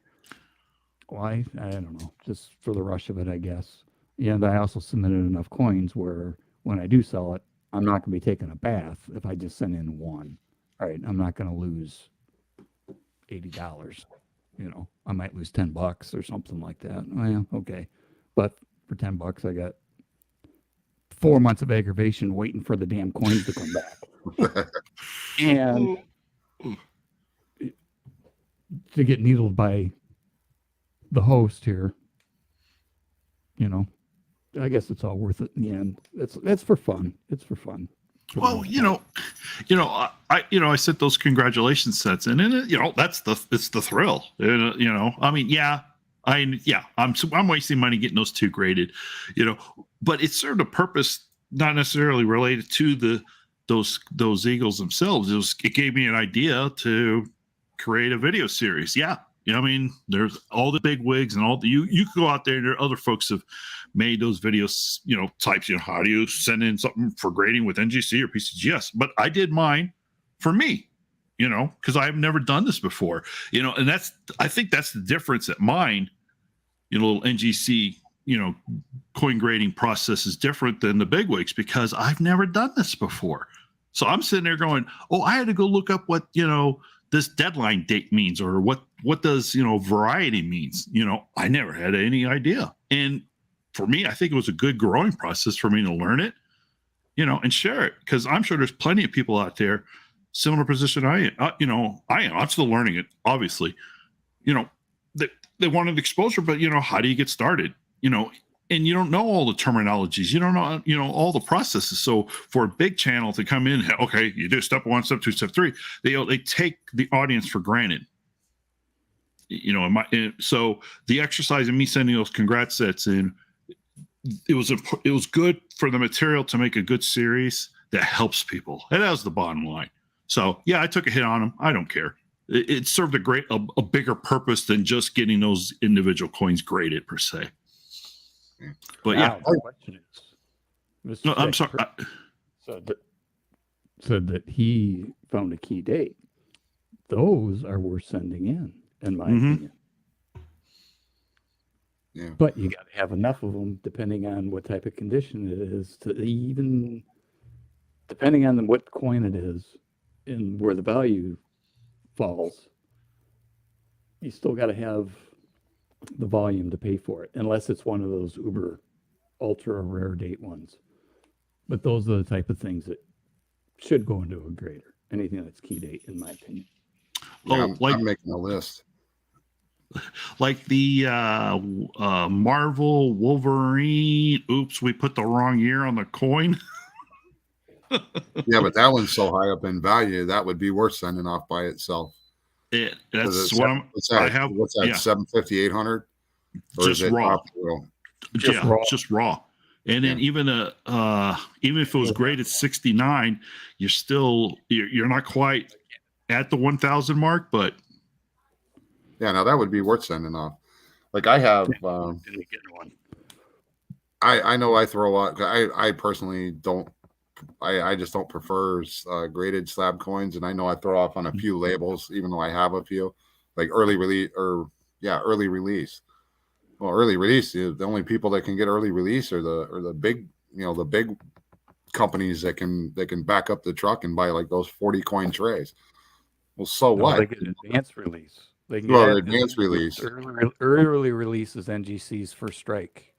Why? I don't know. Just for the rush of it, I guess. And I also submitted enough coins where when I do sell it, I'm not going to be taking a bath if I just send in one. All right, I'm not going to lose $80. You know, I might lose $10 or something like that. Well, okay. But for $10, I got 4 months of aggravation waiting for the damn coins to come back. And to get needled by the host here, you know, I guess it's all worth it in the end. It's for fun. It's for fun. Well, I sent those congratulations sets in, and it's the thrill. I mean, I'm wasting money getting those two graded, but it served a purpose not necessarily related to those eagles themselves. It gave me an idea to create a video series. Yeah, You know what I mean? There's all the big wigs and all the you can go out there. There are other folks have made those videos, types, how do you send in something for grading with NGC or PCGS? But I did mine for me, because I've never done this before, and I think that's the difference at mine, little NGC, coin grading process is different than the big wigs because I've never done this before. So I'm sitting there going, oh, I had to go look up what, this deadline date means, or what does variety means. I never had any idea. And for me, I think it was a good growing process for me to learn it, and share it, because I'm sure there's plenty of people out there similar position I am. I'm still learning it, obviously. They wanted exposure, but how do you get started? And you don't know all the terminologies. You don't know, all the processes. So for a big channel to come in, okay, you do step 1, step 2, step 3, they take the audience for granted. So the exercise of me sending those congrats sets in, it was good for the material to make a good series that helps people. And that was the bottom line. So yeah, I took a hit on them. I don't care. It served a bigger purpose than just getting those individual coins graded per se. But yeah, the question is, no, I'm sorry. Said that he found a key date. Those are worth sending in my opinion. Yeah. But you got to have enough of them, depending on what type of condition it is, to even depending on what coin it is and where the value falls. You still got to have the volume to pay for it, unless it's one of those uber ultra rare date ones. But those are the type of things that should go into a grader. Anything that's key date, in my opinion. Yeah, I'm making a list. Like the Marvel Wolverine. Oops, we put the wrong year on the coin. Yeah, but that one's so high up in value that would be worth sending off by itself. That's what I have. What's that? 750, 800? Just raw. Just raw. And then even if it was graded 69, you're not quite at the 1,000 mark, but yeah, now that would be worth sending off. Like I have, I know I throw out. I personally don't. I just don't prefer graded slab coins, and I know I throw off on a few labels, even though I have a few, like early release. Well, early release, the only people that can get early release are the big, the big companies that can back up the truck and buy like those 40 coin trays. Well, so what? They get advanced release. They can get advanced release. Early release is NGC's first strike.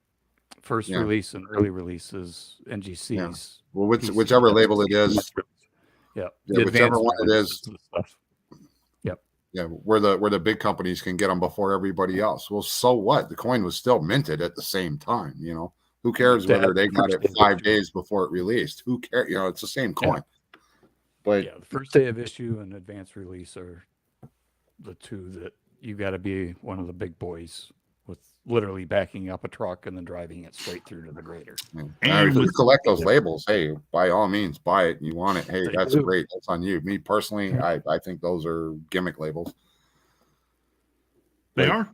First release and early release is NGC's. Yeah. Well, whichever label it is. Yeah. Whichever one it is. Yep. Yeah, where the big companies can get them before everybody else. Well, so what? The coin was still minted at the same time. Who cares whether they got it 5 days before it released? Who cares? It's the same coin. But the first day of issue and advanced release are the two that you got to be one of the big boys with literally backing up a truck and then driving it straight through to the grader. And if you collect those labels, hey, by all means, buy it. You want it? Hey, that's great. That's on you. Me personally, I think those are gimmick labels. They are.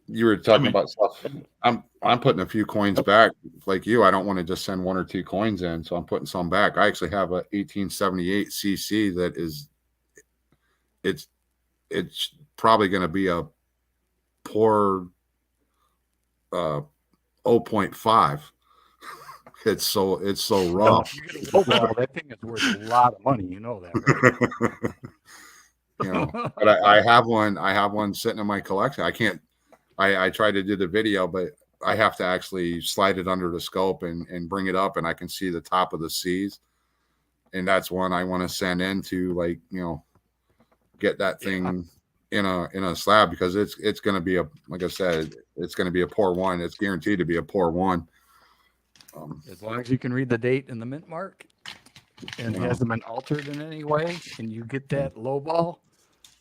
You were talking about stuff. I'm putting a few coins back, like you. I don't want to just send 1 or 2 coins in, so I'm putting some back. I actually have a 1878 CC that is. It's probably going to be a poor 0.5. It's so raw. That thing is worth a lot of money. You know that, right? But I have one sitting in my collection. I can't. I tried to do the video, but I have to actually slide it under the scope and bring it up, and I can see the top of the C's. And that's one I want to send in to get that thing in a slab, because it's going to be like I said, it's going to be a poor one. It's guaranteed to be a poor one. As long as you can read the date and the mint mark and it hasn't been altered in any way, and you get that low ball,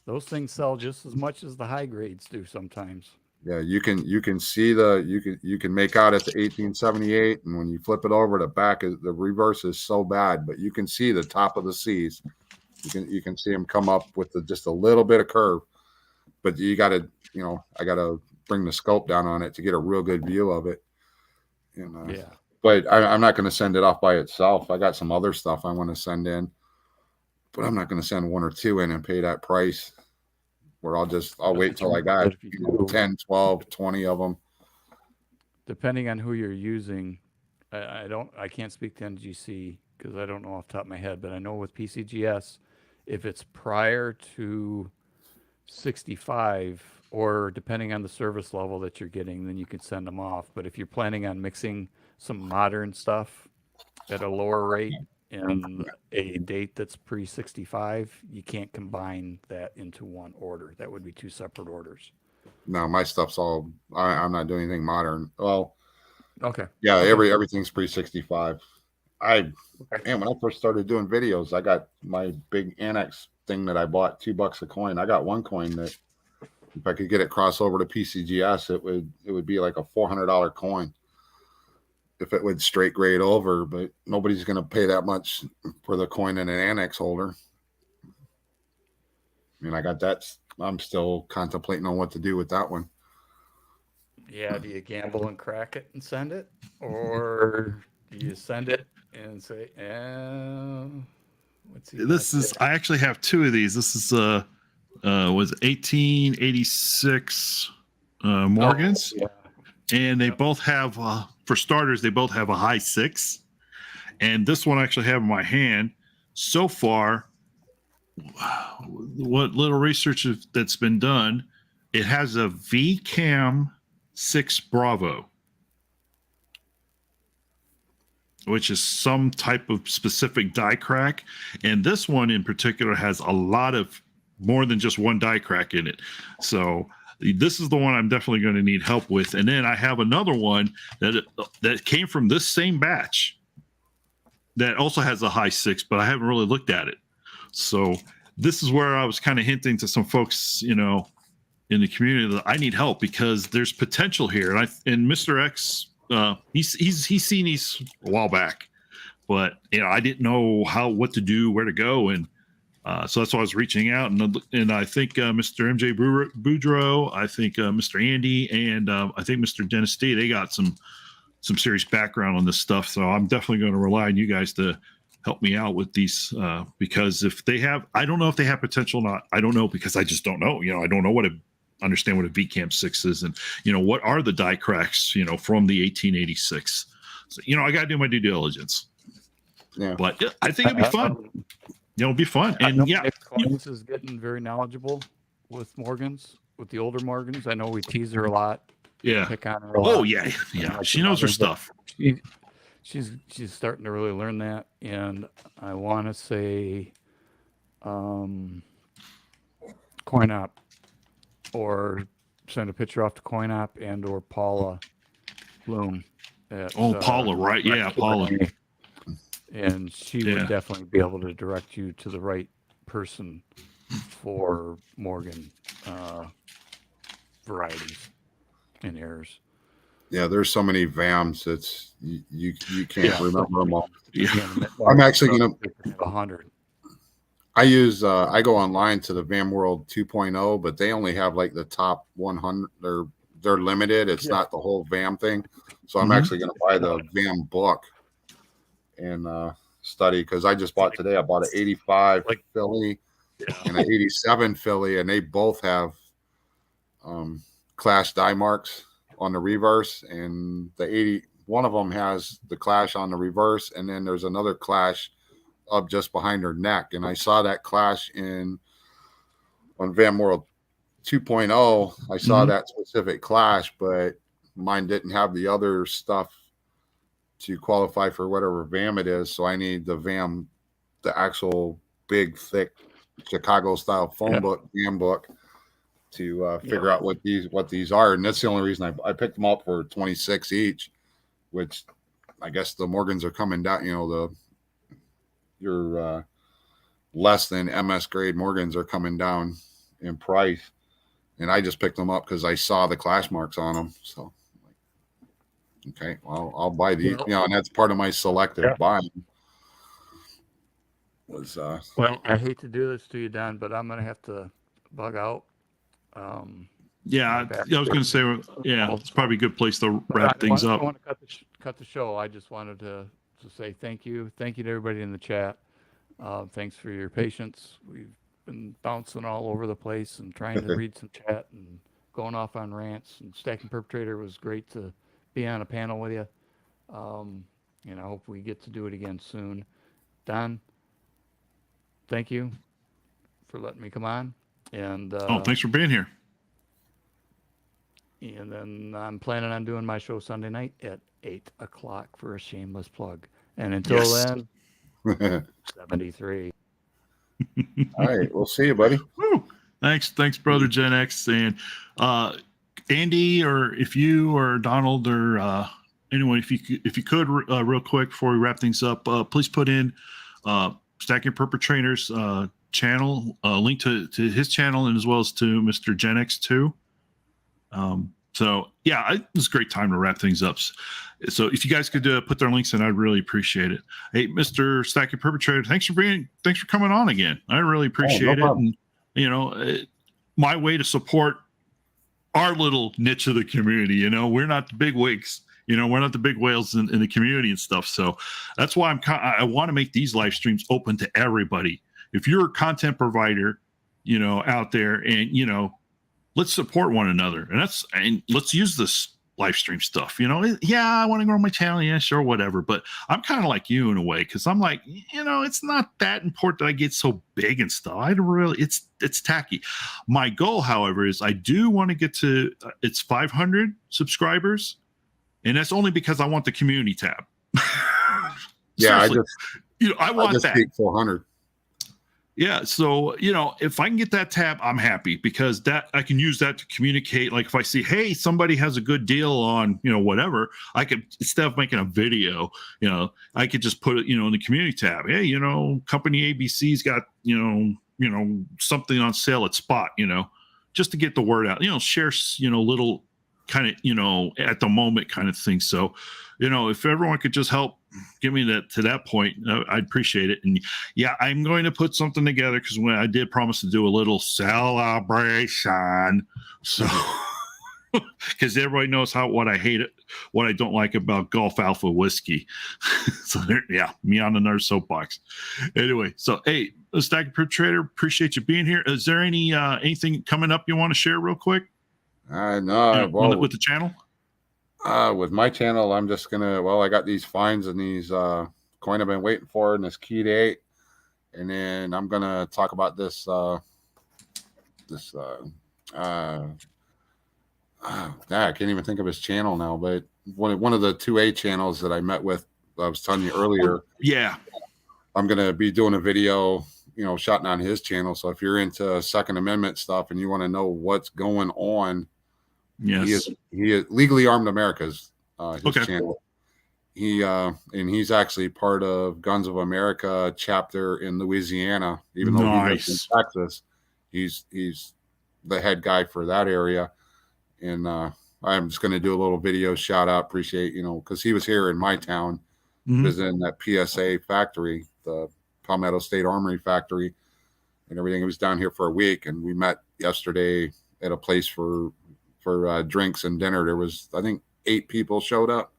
those things sell just as much as the high grades do sometimes. Yeah, you can see you can make out at the 1878, and when you flip it over, the back is the reverse is so bad, but you can see the top of the C's. You can see them come up with just a little bit of curve. but you got to, I got to bring the scope down on it to get a real good view of it. And, Yeah. But I'm not going to send it off by itself. I got some other stuff I want to send in, but I'm not going to send 1 or 2 in and pay that price. Where I'll wait till I got 10, 12, 20 of them. Depending on who you're using, I can't speak to NGC because I don't know off the top of my head, but I know with PCGS, if it's prior to 65 or depending on the service level that you're getting, then you can send them off. But if you're planning on mixing some modern stuff at a lower rate and a date that's pre-65, you can't combine that into one order. That would be 2 separate orders. No, my stuff's all. I'm not doing anything modern. Well, okay. Yeah, everything's pre-65. Man, when I first started doing videos, I got my big Annex thing that I bought $2 a coin. I got 1 coin that if I could get it cross over to PCGS, it would be like a $400 coin if it would straight grade over. But nobody's going to pay that much for the coin in an Annex holder. I mean, I got that. I'm still contemplating on what to do with that one. Yeah, do you gamble and crack it and send it, or do you send it and say, what's he? This is. I actually have 2 of these. This is was 1886 Morgans, and they both have, for starters, they both have a high 6, and this one I actually have in my hand. So far, what little research that's been done, it has a VCAM 6 Bravo, which is some type of specific die crack. And this one in particular has a lot of more than just one die crack in it. So this is the one I'm definitely going to need help with. And then I have another one that came from this same batch that also has a high 6, but I haven't really looked at it. So this is where I was kind of hinting to some folks, in the community that I need help because there's potential here. And Mr. X, he's seen these a while back, but I didn't know what to do, where to go, and so that's why I was reaching out. And I think Mr. MJ Boudreau, I think Mr. Andy, and I think Mr. Dennis D. They got some serious background on this stuff. So I'm definitely going to rely on you guys to help me out with these because if they have, I don't know if they have potential or not. I don't know because I just don't know. I don't know understand what a VCAM 6 is, and what are the die cracks from the 1886. So I got to do my due diligence. Yeah, but I think it'd be fun. It'll be fun. And Coins is getting very knowledgeable with Morgans, with the older Morgans. I know we tease her a lot. Yeah, pick on her a lot. Oh yeah. She knows her stuff. She's starting to really learn that, and I want to say, CoinOp. Or send a picture off to CoinOp and or Paula Bloom. Paula, right? Yeah, Paula. And she would definitely be able to direct you to the right person for Morgan varieties and errors. Yeah, there's so many VAMs. It's you can't remember them all. Yeah. I'm actually gonna 100. I go online to the VAM World 2.0, but they only have like the top 100. They're limited. It's not the whole VAM thing. So I'm actually going to buy the VAM book and study because I just bought today. I bought an 85 Philly and an 87 Philly, and they both have clash die marks on the reverse, and one of them has the clash on the reverse, and then there's another clash up just behind her neck. And I saw that clash on VAM World 2.0. I saw that specific clash, but mine didn't have the other stuff to qualify for whatever VAM it is. So I need the actual big, thick Chicago style phone book, VAM book to figure out what these are. And that's the only reason I picked them up for 26 each, which I guess the Morgans are coming down, your less than MS grade Morgans are coming down in price, and I just picked them up because I saw the clash marks on them. So, okay, well, I'll buy these. And that's part of my selective buying. Was well, I hate to do this to you, Don, but I'm gonna have to bug out. Yeah, I was going to say, yeah, it's probably a good place to wrap things up. I want to cut the show. I just wanted to say thank you to everybody in the chat. Thanks for your patience. We've been bouncing all over the place and trying to read some chat and going off on rants. And Stacking Perpetrator was great to be on a panel with you. And I hope we get to do it again soon. Don, thank you for letting me come on. And thanks for being here. And then I'm planning on doing my show Sunday night at 8 o'clock for a shameless plug. And until then, 73. All right, we'll see you, buddy. Woo. Thanks, brother Gen X. And Andy, or if you or Donald or anyone, if you could real quick before we wrap things up, please put in Stacking Perpetrators channel, link to his channel, and as well as to Mr. Gen X too. So yeah, it was a great time to wrap things up. So if you guys could put their links in, I'd really appreciate it. Hey, Mr. Stacking Perpetrator, thanks for coming on again. I really appreciate it. And you know, my way to support our little niche of the community. You know, we're not the big wigs. You know, we're not the big whales in the community and stuff. So that's why I want to make these live streams open to everybody. If you're a content provider, you know, out there, and you know, let's support one another, and let's use this live stream stuff. You know, yeah, I want to grow my channel, yeah, sure, whatever. But I'm kind of like you in a way, because I'm like, you know, it's not that important that I get so big and stuff. I don't really, it's tacky. My goal, however, is I do want to get to it's 500 subscribers, and that's only because I want the community tab. Yeah, I want that 400. Yeah, so you know, if I can get that tab, I'm happy, because that I can use that to communicate. Like if I see, hey, somebody has a good deal on, you know, whatever, I could, instead of making a video, you know, I could just put it, you know, in the community tab. Hey, you know, company ABC's got, you know, something on sale at Spot, you know, just to get the word out. You know, share, you know, little kind of, you know, at the moment kind of thing. So, you know, if everyone could just help get me to that point, I'd appreciate it. And yeah, I'm going to put something together, because when I did promise to do a little celebration, so because everybody knows what I hate it, what I don't like about Gulf Alpha whiskey. So there, yeah, me on another soapbox. Anyway, so hey, Stacking Perpetrator, appreciate you being here. Is there anything coming up you want to share real quick? No, with the channel. With my channel, I'm just gonna. Well, I got these finds and these coin I've been waiting for, and this key date, and then I'm gonna talk about this. I can't even think of his channel now, but one of the 2A channels that I met with, I was telling you earlier. Yeah, I'm gonna be doing a video, you know, shouting on his channel. So if you're into Second Amendment stuff and you want to know what's going on. Yes, he is Legally Armed America's his okay. channel. And he's actually part of Guns of America chapter in Louisiana, even though he lives in Texas. He's the head guy for that area. And I'm just going to do a little video shout out, appreciate, you know, because he was here in my town, visiting that PSA factory, the Palmetto State Armory factory, and everything. He was down here for a week, and we met yesterday at a place for drinks and dinner. There was, I think, 8 people showed up,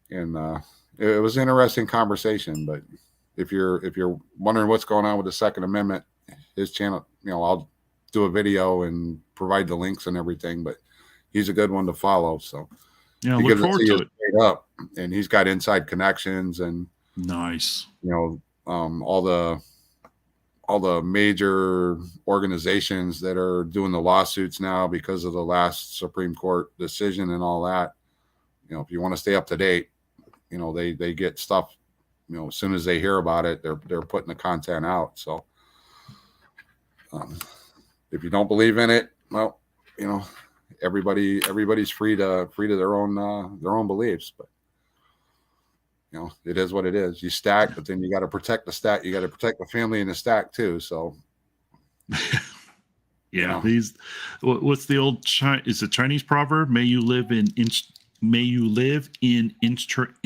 and it was an interesting conversation. But if you're wondering what's going on with the Second Amendment, his channel, you know, I'll do a video and provide the links and everything. But he's a good one to follow. So yeah, look forward to it. Up, and he's got inside connections and nice. You know, all the major organizations that are doing the lawsuits now because of the last Supreme Court decision and all that. You know, if you want to stay up to date, you know, they get stuff, you know, as soon as they hear about it, they're putting the content out. So if you don't believe in it, well, you know, everybody's free to their own beliefs, but you know, it is what it is. You stack, but then you got to protect the stack. You got to protect the family in the stack too. So, yeah, you know. What's the old is a Chinese proverb? May you live in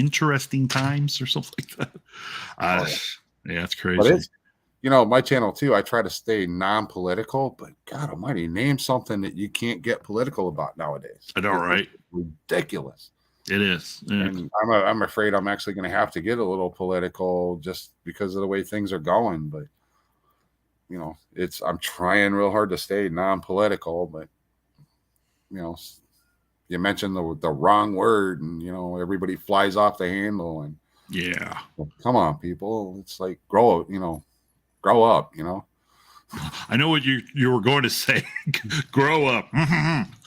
interesting times, or something like that. Yeah, it's crazy. my channel too, I try to stay non-political, but God almighty, name something that you can't get political about nowadays. I know, right? It's ridiculous. It is. Yeah. And I'm afraid I'm actually going to have to get a little political just because of the way things are going. But I'm trying real hard to stay non-political, but you mentioned the wrong word, and everybody flies off the handle. And yeah, come on, people, it's like grow up. I know what you were going to say. Grow up.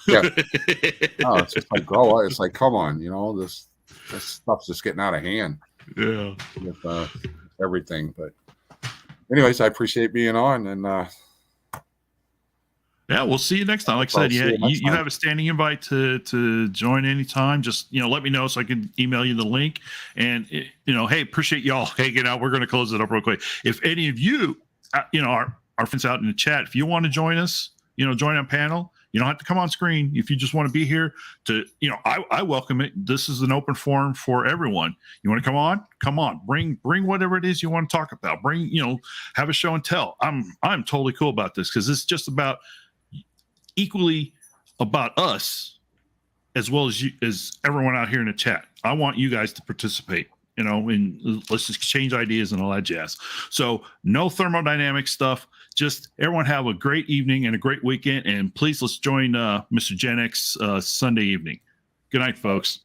Yeah. No, it's just like grow up. It's like, come on, this stuff's just getting out of hand. Yeah. With everything. But anyways, I appreciate being on, and yeah, we'll see you next time. Like I said, you have a standing invite to join anytime. Just let me know so I can email you the link. And hey, appreciate y'all hanging out. We're going to close it up real quick. If any of you, our friends out in the chat, if you want to join us, join our panel. You don't have to come on screen. If you just want to be here I welcome it. This is an open forum for everyone. You want to come on? Come on. Bring whatever it is you want to talk about. Bring, have a show and tell. I'm totally cool about this because it's just about equally about us as well as you, as everyone out here in the chat. I want you guys to participate, and let's just exchange ideas and all that jazz. So no thermodynamic stuff. Just everyone have a great evening and a great weekend. And please let's join Mr. Gen X Sunday evening. Good night, folks.